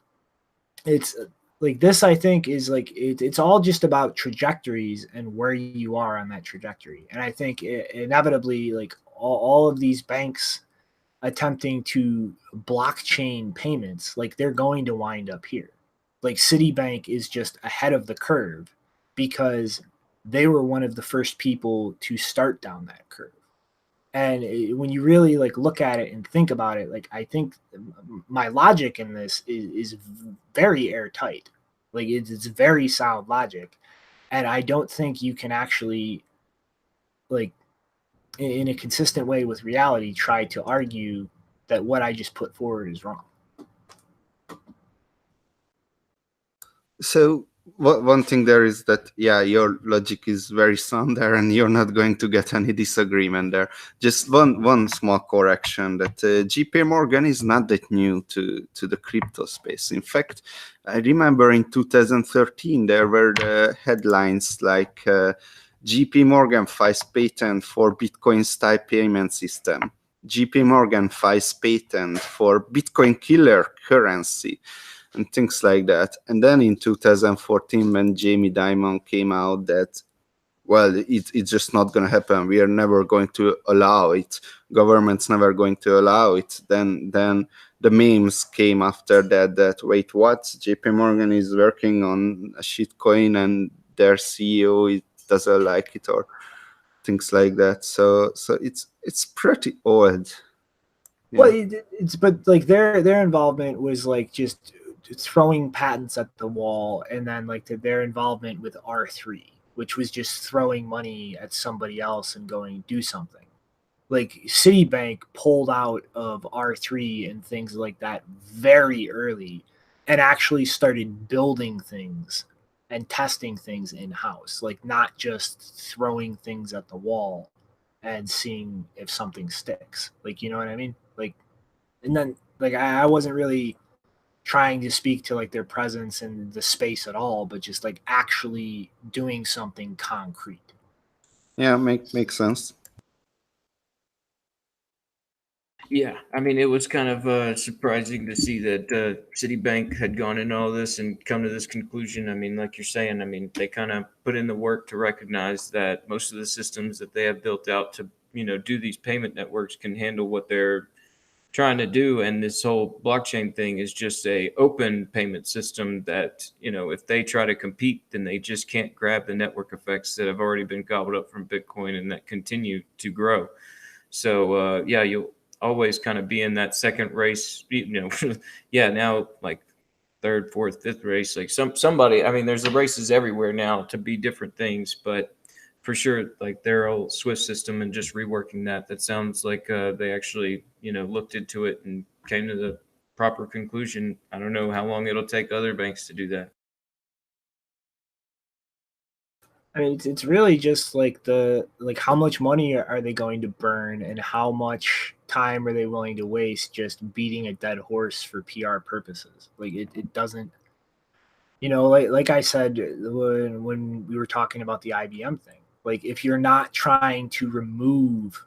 it's like this, I think, is like it's all just about trajectories and where you are on that trajectory. And I think inevitably, like all of these banks attempting to blockchain payments, like they're going to wind up here. Like Citibank is just ahead of the curve because they were one of the first people to start down that curve. And when you really like look at it and think about it, like I think my logic in this is very airtight. Like it's very sound logic. And I don't think you can actually like in a consistent way with reality, try to argue that what I just put forward is wrong. So one thing there is that, yeah, your logic is very sound there, and you're not going to get any disagreement there. Just one small correction, that JP Morgan is not that new to the crypto space. In fact, I remember in 2013 there were the headlines like JP Morgan files patent for Bitcoin style payment system. JP Morgan files patent for Bitcoin killer currency, and things like that. And then in 2014, when Jamie Dimon came out that, well, it's just not going to happen. We are never going to allow it. Government's never going to allow it. Then the memes came after that wait, what? JP Morgan is working on a shitcoin and their CEO doesn't like it, or things like that. So it's pretty odd. Yeah. Well, it's but like their involvement was like just throwing patents at the wall, and then like their involvement with R3, which was just throwing money at somebody else and going do something. Like Citibank pulled out of R3 and things like that very early, and actually started building things and testing things in-house, like not just throwing things at the wall and seeing if something sticks. Like, you know what I mean? Like, and then like I wasn't really trying to speak to like their presence in the space at all, but just like actually doing something concrete. Yeah, makes sense. Yeah, I mean, it was kind of surprising to see that Citibank had gone into all this and come to this conclusion. I mean, like you're saying, I mean, they kind of put in the work to recognize that most of the systems that they have built out to, do these payment networks can handle what they're trying to do. And this whole blockchain thing is just a open payment system that, if they try to compete, then they just can't grab the network effects that have already been gobbled up from Bitcoin and that continue to grow. So, yeah, you'll always kind of be in that second race, now like third, fourth, fifth race, like somebody, I mean, there's the races everywhere now to be different things, but for sure, like their old Swift system and just reworking that sounds like they actually, looked into it and came to the proper conclusion. I don't know how long it'll take other banks to do that. I mean, it's really just like how much money are they going to burn, and how much time are they willing to waste just beating a dead horse for PR purposes? Like it doesn't, like I said when we were talking about the IBM thing, like if you're not trying to remove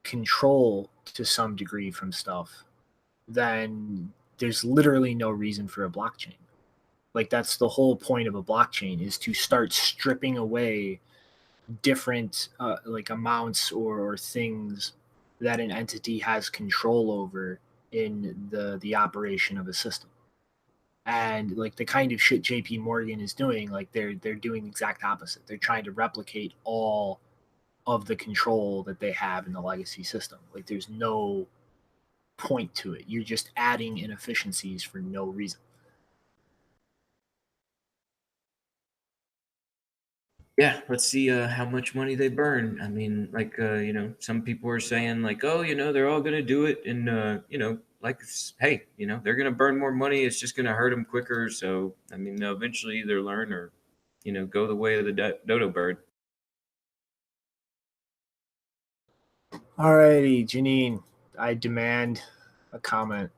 control to some degree from stuff, then there's literally no reason for a blockchain. Like that's the whole point of a blockchain, is to start stripping away different like amounts or things that an entity has control over in the operation of a system. And like the kind of shit JP Morgan is doing, like they're doing the exact opposite. They're trying to replicate all of the control that they have in the legacy system. Like there's no point to it. You're just adding inefficiencies for no reason. Yeah, let's see how much money they burn. I mean, like, some people are saying like, oh, they're all going to do it. And, like, hey, they're going to burn more money. It's just going to hurt them quicker. So, I mean, they'll eventually either learn or, go the way of the dodo bird. All righty, Janine, I demand a comment.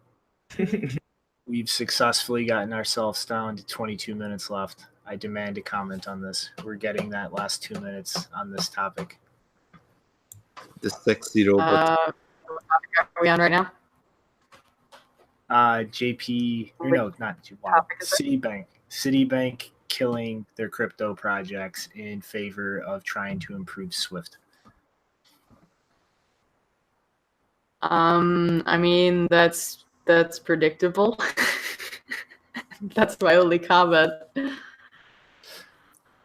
We've successfully gotten ourselves down to 22 minutes left. I demand a comment on this. We're getting that last 2 minutes on this topic. The sexy robot. What topic are we on right now? JP, or no, not JP. Citibank killing their crypto projects in favor of trying to improve Swift. I mean, that's predictable. That's my only comment.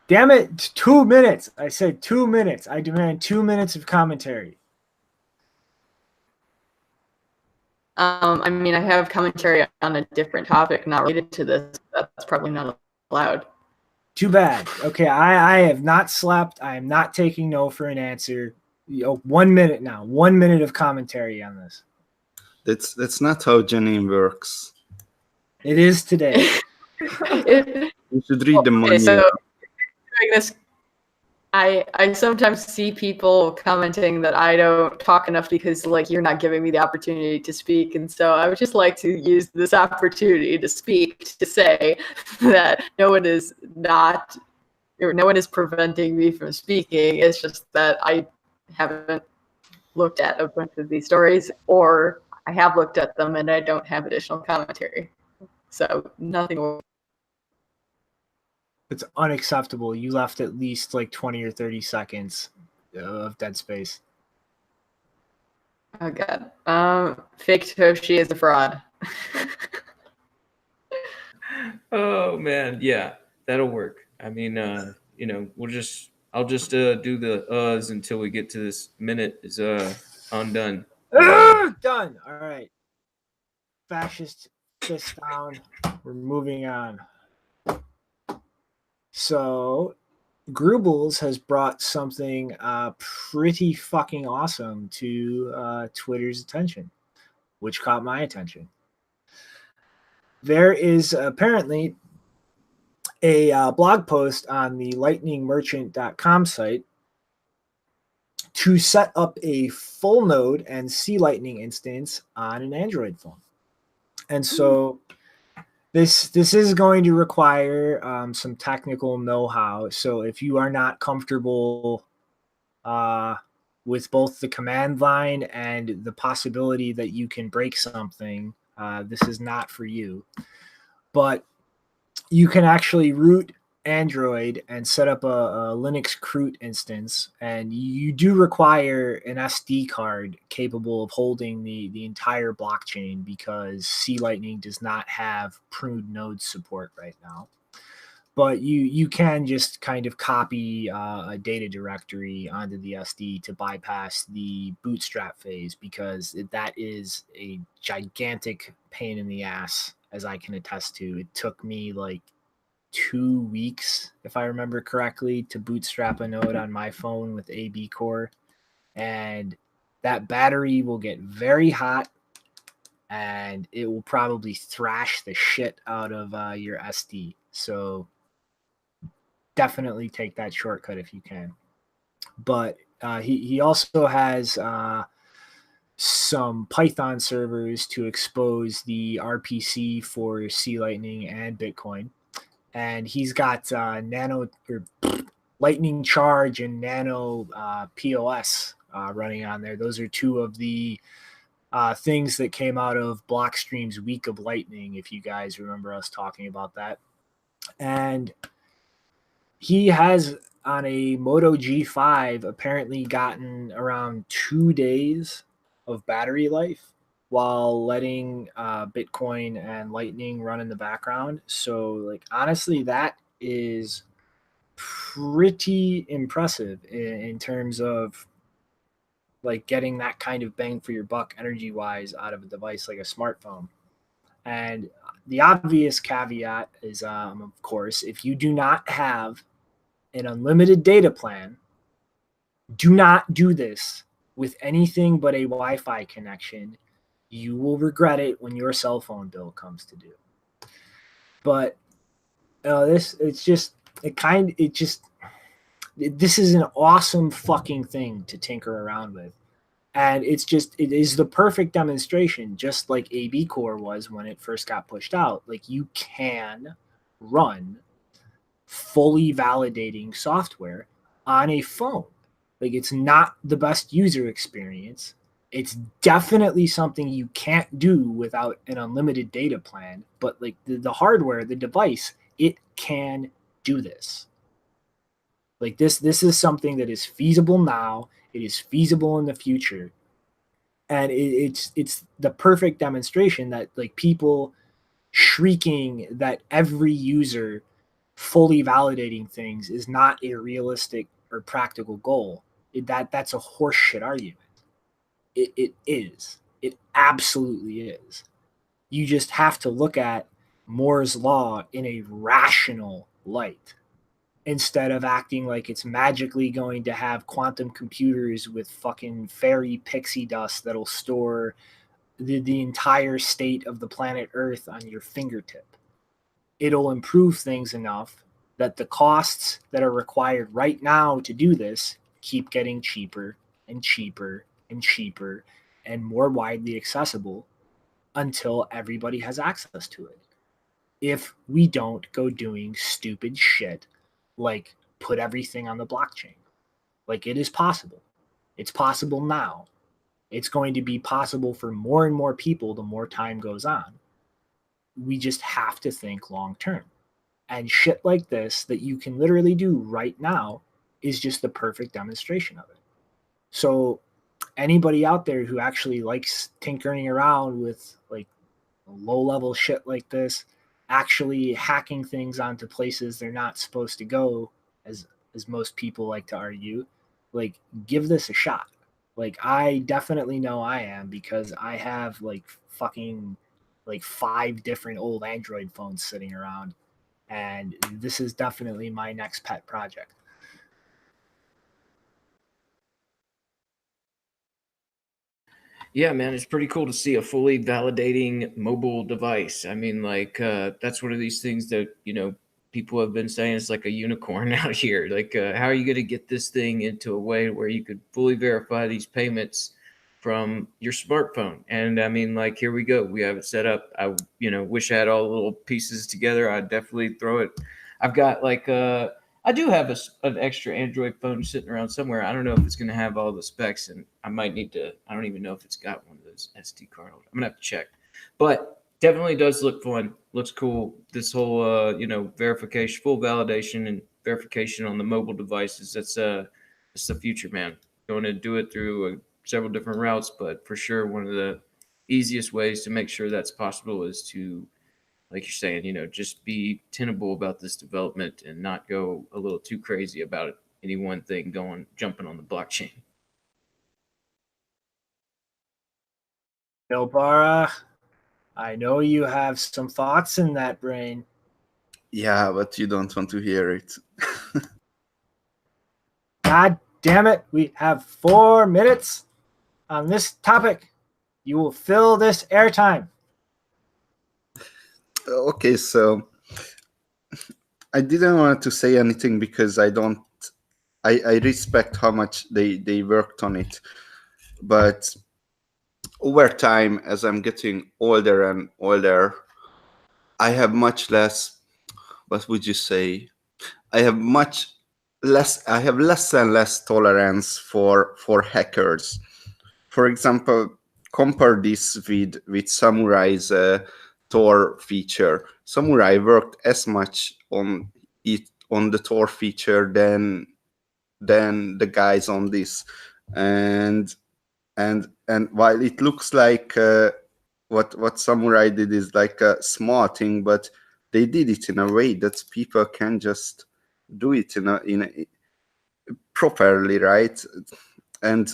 Damn it, 2 minutes. I said 2 minutes. I demand 2 minutes of commentary. I mean, I have commentary on a different topic not related to this. That's probably not allowed. Too bad. Okay, I have not slept. I am not taking no for an answer. 1 minute now. 1 minute of commentary on this. That's not how Janine works. It is today. You should read the Okay, manual. so doing this, I sometimes see people commenting that I don't talk enough because like you're not giving me the opportunity to speak, and so I would just like to use this opportunity to speak to say that no one is preventing me from speaking. It's just that I haven't looked at a bunch of these stories, or I have looked at them and I don't have additional commentary. So nothing. It's unacceptable. You left at least like 20 or 30 seconds of dead space. Oh god. Fake Toshi is a fraud. Oh man, yeah, that'll work. I mean, I'll just do the uhs until we get to this minute is undone. Done. All right. Fascist fist down. We're moving on. So, Grubles has brought something pretty fucking awesome to Twitter's attention, which caught my attention. There is apparently a blog post on the lightningmerchant.com site to set up a full node and C Lightning instance on an Android phone. And so this is going to require some technical know-how. So if you are not comfortable with both the command line and the possibility that you can break something, this is not for you. But you can actually root Android and set up a Linux Crute instance, and you do require an SD card capable of holding the entire blockchain because C Lightning does not have pruned node support right now. But you can just kind of copy a data directory onto the SD to bypass the bootstrap phase, because that is a gigantic pain in the ass, as I can attest to. It took me like 2 weeks, if I remember correctly, to bootstrap a node on my phone with AB Core. And that battery will get very hot, and it will probably thrash the shit out of your SD. So definitely take that shortcut if you can. But he also has some Python servers to expose the RPC for C Lightning and Bitcoin. And he's got Lightning Charge and Nano POS running on there. Those are two of the things that came out of Blockstream's Week of Lightning, if you guys remember us talking about that. And he has, on a Moto G5, apparently gotten around 2 days of battery life while letting Bitcoin and Lightning run in the background. So, like, honestly, that is pretty impressive in terms of like getting that kind of bang for your buck energy wise out of a device like a smartphone. And the obvious caveat is, of course, if you do not have an unlimited data plan, do not do this with anything but a Wi-Fi connection. You will regret it when your cell phone bill comes to due. But this is an awesome fucking thing to tinker around with. And it is the perfect demonstration, just like AB Core was when it first got pushed out. Like, you can run fully validating software on a phone. Like, it's not the best user experience. It's definitely something you can't do without an unlimited data plan, but like the hardware, the device, it can do this. Like this is something that is feasible now. It is feasible in the future. And it's the perfect demonstration that like people shrieking that every user fully validating things is not a realistic or practical goal. That's a horseshit argument. It is. It absolutely is. You just have to look at Moore's law in a rational light. instead of acting like it's magically going to have quantum computers with fucking fairy pixie dust that'll store the entire state of the planet Earth on your fingertip. It'll improve things enough that the costs that are required right now to do this keep getting cheaper and cheaper and cheaper and more widely accessible until everybody has access to it. If we don't go doing stupid shit like put everything on the blockchain. Like, it is possible. It's possible now. It's going to be possible for more and more people the more time goes on. We just have to think long term. And shit like this that you can literally do right now is just the perfect demonstration of it. So anybody out there who actually likes tinkering around with like low level shit like this, actually hacking things onto places they're not supposed to go, as most people like to argue, like, give this a shot. Like, I definitely know I am, because I have like fucking like 5 different old Android phones sitting around, and this is definitely my next pet project. Yeah, man, it's pretty cool to see a fully validating mobile device. I mean, like, that's one of these things that, you know, people have been saying it's like a unicorn out here. Like, how are you going to get this thing into a way where you could fully verify these payments from your smartphone? And I mean, like, here we go. We have it set up. I, you know, wish I had all the little pieces together. I'd definitely throw it. I've got like, I do have an extra Android phone sitting around somewhere. I don't know if it's going to have all the specs, and I might need to. I don't even know if it's got one of those SD card holders. I'm going to have to check. But definitely does look fun. Looks cool. This whole, you know, verification, full validation and verification on the mobile devices. That's the future, man. Going to do it through several different routes, but for sure, one of the easiest ways to make sure that's possible is to, like you're saying, you know, just be tenable about this development and not go a little too crazy about it. Any one thing jumping on the blockchain. Bilbara, I know you have some thoughts in that brain. Yeah, but you don't want to hear it. God damn it, we have 4 minutes on this topic. You will fill this airtime. Okay, so I didn't want to say anything because I respect how much they worked on it. But over time, as I'm getting older and older, I have much less, what would you say? I have less and less tolerance for hackers. For example, compare this with Samurai's Tor feature. Samourai worked as much on the Tor feature than the guys on this, and while it looks like what Samourai did is like a small thing, but they did it in a way that people can just do it in a properly, right? And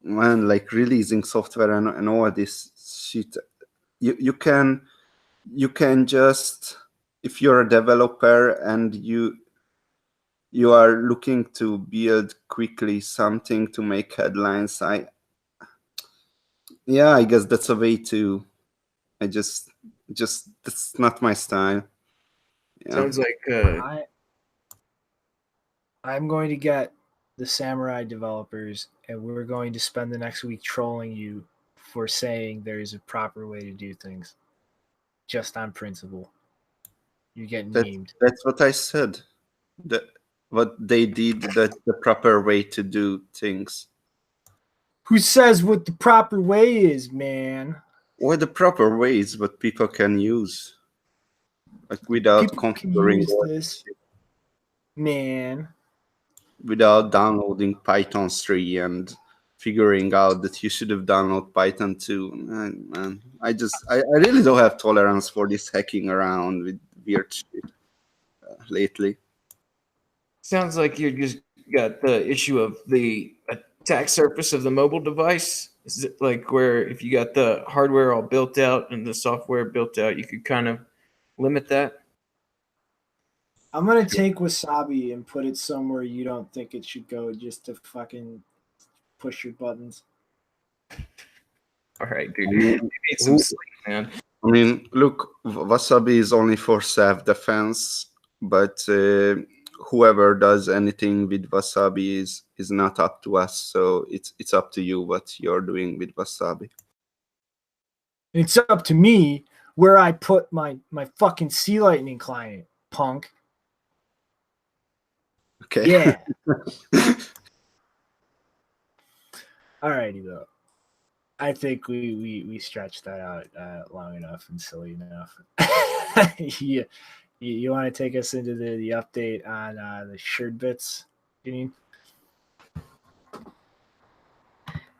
man, like releasing software and all this shit, you can just, if you're a developer and you are looking to build quickly something to make headlines, I guess that's a way to. I just that's not my style. Yeah. Sounds like I'm going to get the Samurai developers, and we're going to spend the next week trolling you for saying there is a proper way to do things, just on principle. You're getting memed. That's what I said. What they did, that's the proper way to do things. Who says what the proper way is, man? Or the proper way is what people can use, like without People configuring can use this, man. Without downloading Python 3 and figuring out that you should have downloaded Python 2. Man, I really don't have tolerance for this hacking around with weird shit lately. Sounds like you just got the issue of the attack surface of the mobile device. Is it like where if you got the hardware all built out and the software built out, you could kind of limit that? I'm gonna take wasabi and put it somewhere you don't think it should go, just to fucking push your buttons. All right, dude. I You mean, need some sleep, man. I mean, look, wasabi is only for self-defense, but whoever does anything with wasabi is not up to us. So it's up to you what you're doing with wasabi. It's up to me where I put my fucking sea lightning client, punk. Okay. Yeah. Alrighty though. I think we stretched that out long enough and silly enough. Yeah. You want to take us into the update on the shirt bits, Janine?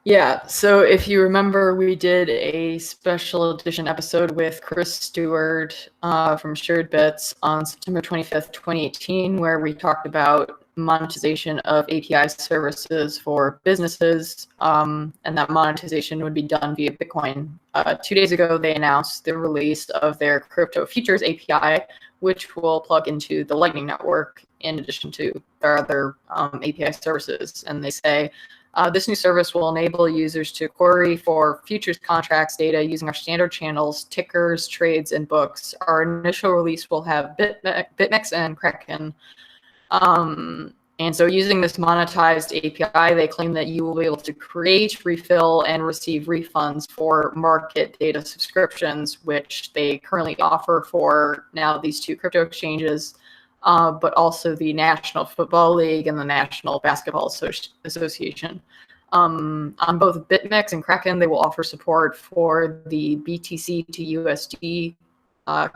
Yeah, so if you remember, we did a special edition episode with Chris Stewart from Shared Bits on September 25th, 2018, where we talked about monetization of API services for businesses, and that monetization would be done via Bitcoin. 2 days ago, they announced the release of their Crypto Futures API, which will plug into the Lightning Network in addition to their other API services. And they say, this new service will enable users to query for futures contracts data using our standard channels, tickers, trades, and books. Our initial release will have BitMEX and Kraken. And so using this monetized API, they claim that you will be able to create, refill, and receive refunds for market data subscriptions, which they currently offer for now these two crypto exchanges, but also the National Football League and the National Basketball Association. On both BitMEX and Kraken, they will offer support for the BTC to USD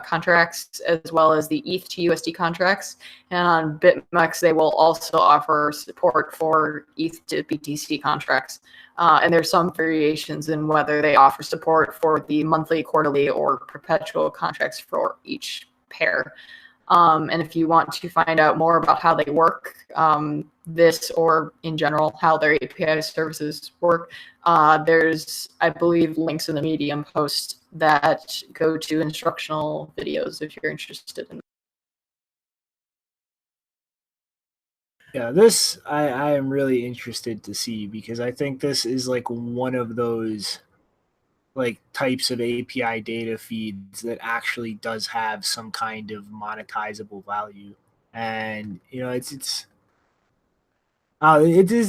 contracts, as well as the ETH to USD contracts. And on BitMEX, they will also offer support for ETH to BTC contracts. And there's some variations in whether they offer support for the monthly, quarterly, or perpetual contracts for each pair. And if you want to find out more about how they work, this or in general how their API services work, there's, I believe, links in the Medium post that go to instructional videos if you're interested in. Yeah, this I am really interested to see, because I think this is like one of those like types of API data feeds that actually does have some kind of monetizable value. And this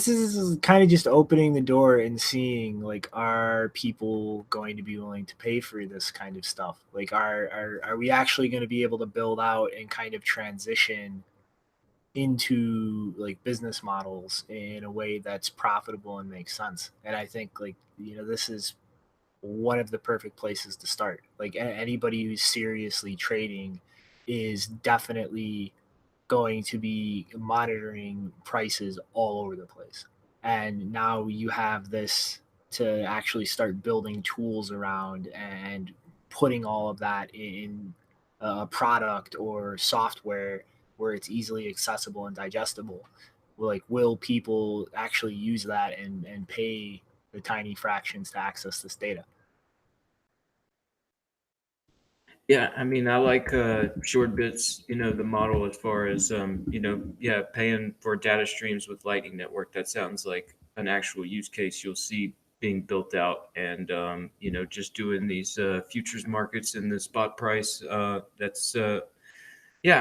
is kind of just opening the door and seeing, like, are people going to be willing to pay for this kind of stuff? Like, are we actually going to be able to build out and kind of transition into like business models in a way that's profitable and makes sense? And I think, like, this is one of the perfect places to start. Like, anybody who's seriously trading is definitely going to be monitoring prices all over the place. And now you have this to actually start building tools around and putting all of that in a product or software where it's easily accessible and digestible. Like, will people actually use that and pay the tiny fractions to access this data? Yeah, I mean, I like Short Bits, the model as far as, paying for data streams with Lightning Network. That sounds like an actual use case you'll see being built out. And, just doing these futures markets in the spot price. I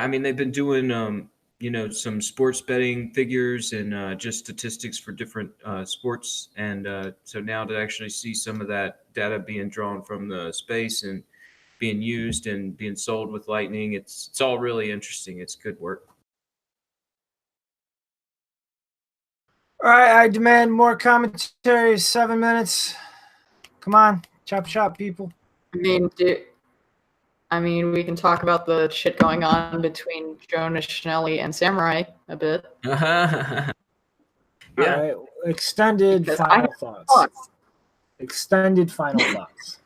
mean, they've been doing, some sports betting figures and just statistics for different sports. And so now to actually see some of that data being drawn from the space and being used and being sold with Lightning, it's all really interesting. It's good work. All right, I demand more commentary. 7 minutes. Come on, chop people. I mean, we can talk about the shit going on between Jonas Schnelly and Samourai a bit. Yeah. All right, extended Because final thoughts. Extended final thoughts.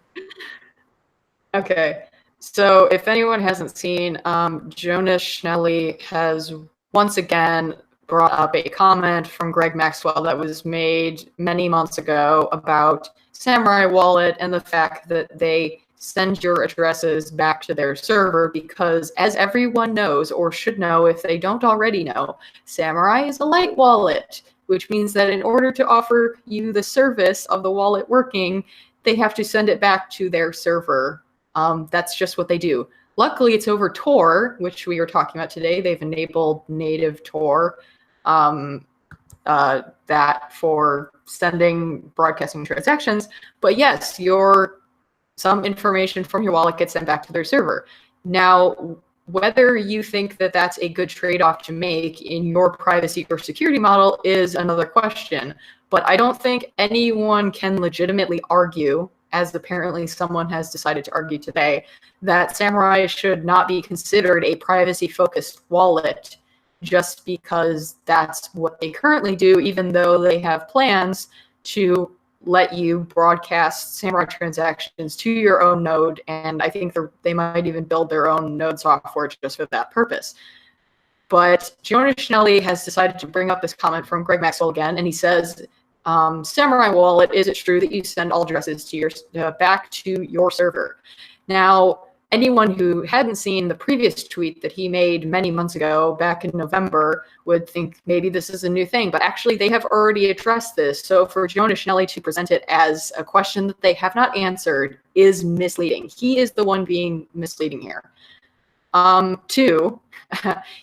Okay, so if anyone hasn't seen, Jonas Schnelly has once again brought up a comment from Greg Maxwell that was made many months ago about Samourai Wallet and the fact that they send your addresses back to their server because, as everyone knows or should know if they don't already know, Samourai is a light wallet, which means that in order to offer you the service of the wallet working, they have to send it back to their server. That's just what they do. Luckily, it's over Tor, which we were talking about today. They've enabled native Tor that for sending, broadcasting transactions. But yes, some information from your wallet gets sent back to their server. Now, whether you think that that's a good trade-off to make in your privacy or security model is another question. But I don't think anyone can legitimately argue, as apparently someone has decided to argue today, that Samourai should not be considered a privacy-focused wallet just because that's what they currently do, even though they have plans to let you broadcast Samourai transactions to your own node, and I think they might even build their own node software just for that purpose. But Jonas Schnelli has decided to bring up this comment from Greg Maxwell again, and he says, Samourai wallet, is it true that you send all addresses to back to your server? Now, anyone who hadn't seen the previous tweet that he made many months ago, back in November, would think maybe this is a new thing, but actually they have already addressed this. So for Jonas Schnelli to present it as a question that they have not answered is misleading. He is the one being misleading here. Two,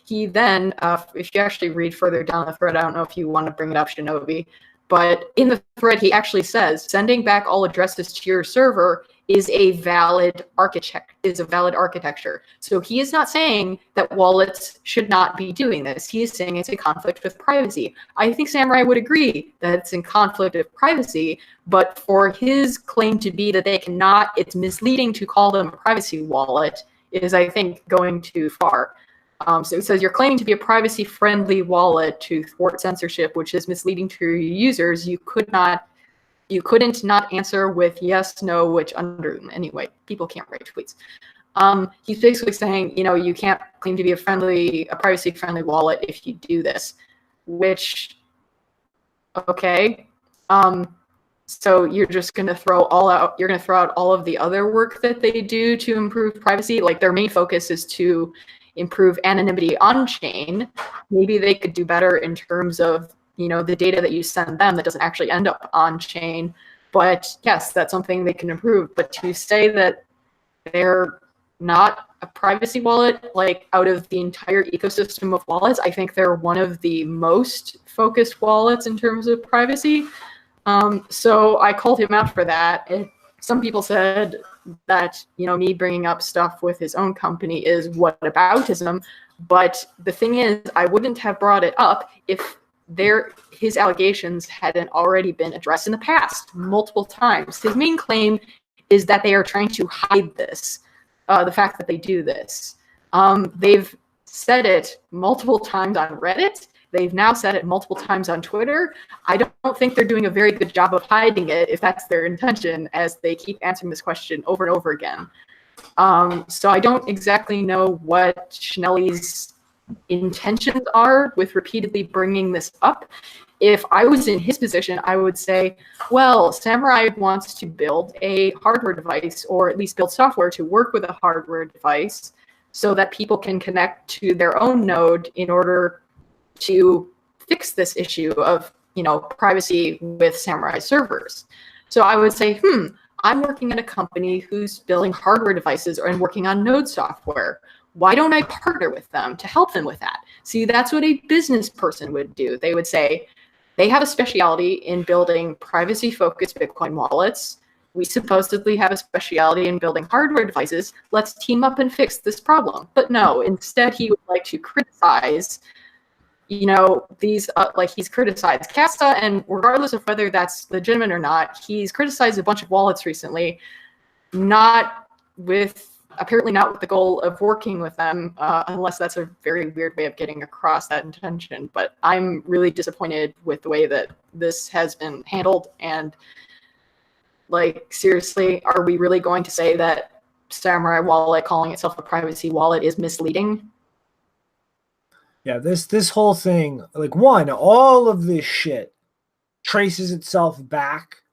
he then, if you actually read further down the thread, I don't know if you want to bring it up, Shinobi, but in the thread he actually says, sending back all addresses to your server is a valid architecture. So he is not saying that wallets should not be doing this. He is saying it's a conflict with privacy. I think Samourai would agree that it's in conflict with privacy, but for his claim to be that they cannot, it's misleading to call them a privacy wallet is, I think, going too far. So it says you're claiming to be a privacy-friendly wallet to thwart censorship, which is misleading to your users. You couldn't not answer with yes, no, which anyway, people can't write tweets. He's basically saying, you can't claim to be a privacy-friendly wallet if you do this, which, okay. So you're just going to throw out all of the other work that they do to improve privacy. Like their main focus is to improve anonymity on chain. Maybe they could do better in terms of the data that you send them that doesn't actually end up on chain. But yes, that's something they can improve. But to say that they're not a privacy wallet, like out of the entire ecosystem of wallets, I think they're one of the most focused wallets in terms of privacy. So I called him out for that. Some people said that, me bringing up stuff with his own company is whataboutism. But the thing is, I wouldn't have brought it up if his allegations hadn't already been addressed in the past multiple times. His main claim is that they are trying to hide this, the fact that they do this. They've said it multiple times on Reddit. They've now said it multiple times on Twitter. I don't think they're doing a very good job of hiding it, if that's their intention, as they keep answering this question over and over again. So I don't exactly know what Schnelli's intentions are with repeatedly bringing this up. If I was in his position, I would say, well, Samourai wants to build a hardware device, or at least build software to work with a hardware device so that people can connect to their own node in order to fix this issue of, privacy with Samourai servers. So I would say, I'm working at a company who's building hardware devices and working on node software. Why don't I partner with them to help them with that? See, that's what a business person would do. They would say, they have a specialty in building privacy-focused Bitcoin wallets. We supposedly have a specialty in building hardware devices. Let's team up and fix this problem. But no, instead he would like to criticize these, he's criticized Casta, and regardless of whether that's legitimate or not, he's criticized a bunch of wallets recently, apparently not with the goal of working with them, unless that's a very weird way of getting across that intention. But I'm really disappointed with the way that this has been handled. And seriously, are we really going to say that Samourai wallet calling itself a privacy wallet is misleading? Yeah, this whole thing, all of this shit traces itself back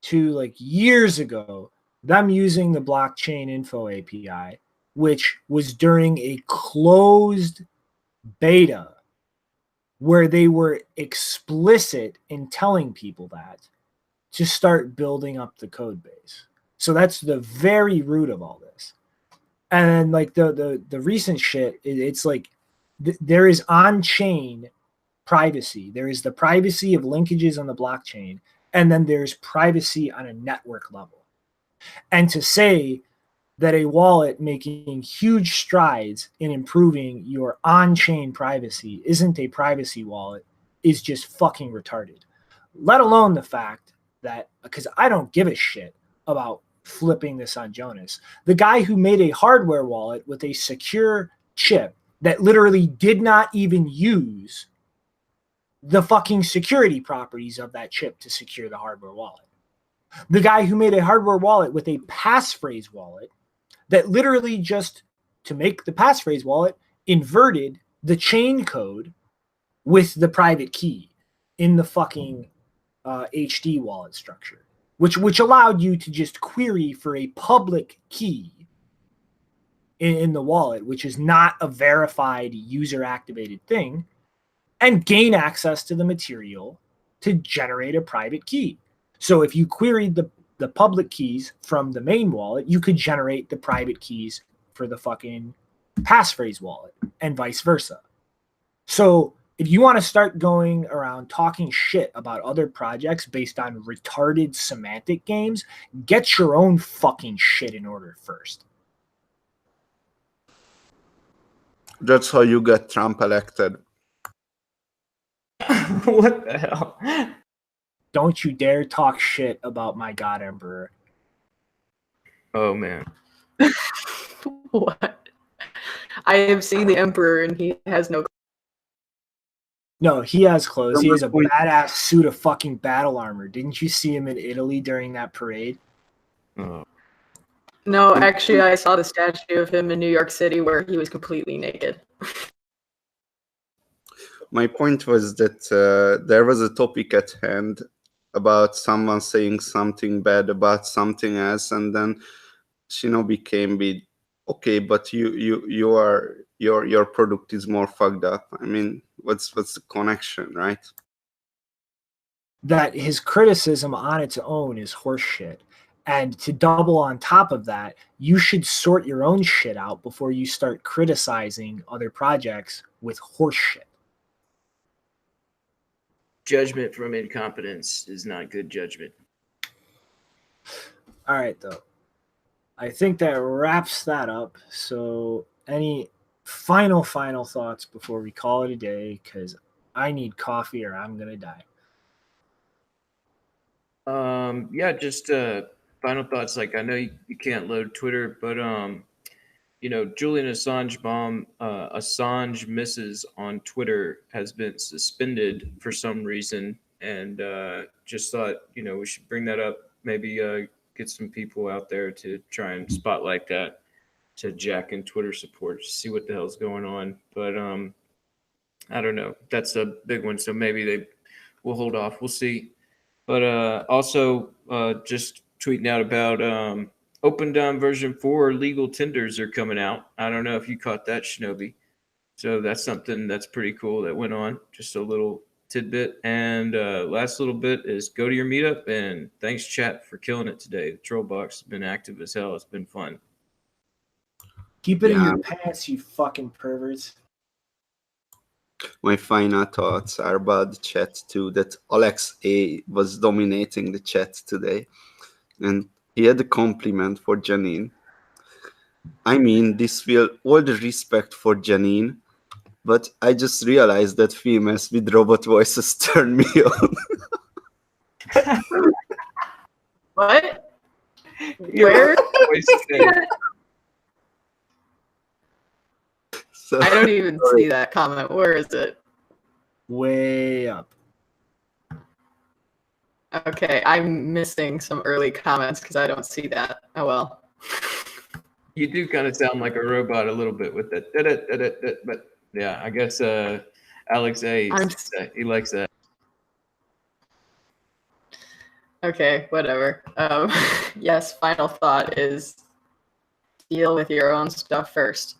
to years ago them using the blockchain info API, which was during a closed beta where they were explicit in telling people that, to start building up the code base. So that's the very root of all this. And like the recent shit, it's like there is on-chain privacy. There is the privacy of linkages on the blockchain, and then there's privacy on a network level. And to say that a wallet making huge strides in improving your on-chain privacy isn't a privacy wallet is just fucking retarded. Let alone the fact that, because I don't give a shit about flipping this on Jonas, the guy who made a hardware wallet with a secure chip that literally did not even use the fucking security properties of that chip to secure the hardware wallet. The guy who made a hardware wallet with a passphrase wallet that literally just, to make the passphrase wallet, inverted the chain code with the private key in the fucking HD wallet structure, which allowed you to just query for a public key in the wallet, which is not a verified user activated thing, and gain access to the material to generate a private key. So if you queried the public keys from the main wallet, you could generate the private keys for the fucking passphrase wallet, and vice versa. So if you want to start going around talking shit about other projects based on retarded semantic games, get your own fucking shit in order first. That's how you get Trump elected. What the hell? Don't you dare talk shit about my God Emperor. Oh, man. What? I have seen the Emperor and he has no. No, he has clothes. He has a badass suit of fucking battle armor. Didn't you see him in Italy during that parade? Oh. No, actually, I saw the statue of him in New York City where he was completely naked. My point was that there was a topic at hand about someone saying something bad about something else, and then Shinobi came with, okay, but your product is more fucked up. I mean, what's the connection, right? That his criticism on its own is horseshit. And to double on top of that, you should sort your own shit out before you start criticizing other projects with horseshit. Judgment from incompetence is not good judgment. All right, though. I think that wraps that up. So any final thoughts before we call it a day? Because I need coffee or I'm going to die. Yeah, just final thoughts. Like, I know you can't load Twitter, but Julian Assange bomb, Assange misses on Twitter has been suspended for some reason, and just thought we should bring that up. Maybe get some people out there to try and spotlight that, to jack in Twitter support, to see what the hell's going on. But I don't know. That's a big one, so maybe we'll hold off. We'll see. But also just tweeting out about OpenDOM version 4 legal tenders are coming out. I don't know if you caught that, Shinobi. So that's something that's pretty cool that went on. Just a little tidbit. And last little bit is go to your meetup. And thanks, chat, for killing it today. The troll box has been active as hell. It's been fun. Keep it in your pants, you fucking perverts. My final thoughts are about the chat too, that Alex A was dominating the chat today. And he had a compliment for Janine. I mean, this will all the respect for Janine, but I just realized that females with robot voices turn me on. What? Where? So, I don't even see that comment. Where is it? Way up. Okay, I'm missing some early comments because I don't see that. Oh well. You do kind of sound like a robot a little bit with that. But yeah, I guess Alex A, he likes that. Okay, whatever. Yes, final thought is deal with your own stuff first.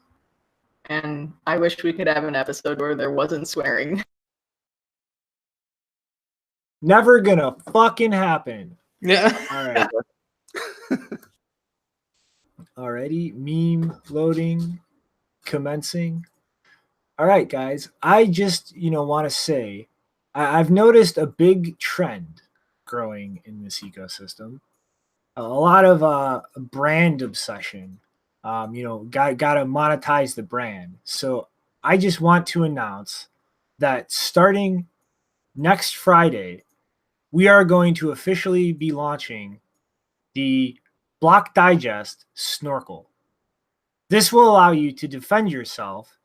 And I wish we could have an episode where there wasn't swearing. Never gonna fucking happen. Yeah. All right. Alrighty, meme loading, commencing. All right, guys. I just, want to say I've noticed a big trend growing in this ecosystem. A lot of brand obsession. Got to monetize the brand. So I just want to announce that starting next Friday, we are going to officially be launching the Block Digest Snorkel. This will allow you to defend yourself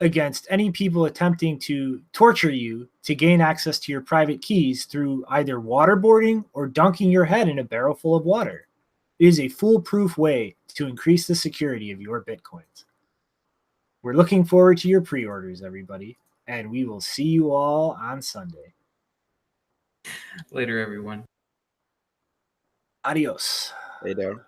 against any people attempting to torture you to gain access to your private keys through either waterboarding or dunking your head in a barrel full of water. It is a foolproof way to increase the security of your Bitcoins. We're looking forward to your pre-orders, everybody, and we will see you all on Sunday. Later, everyone. Adios. Hey there.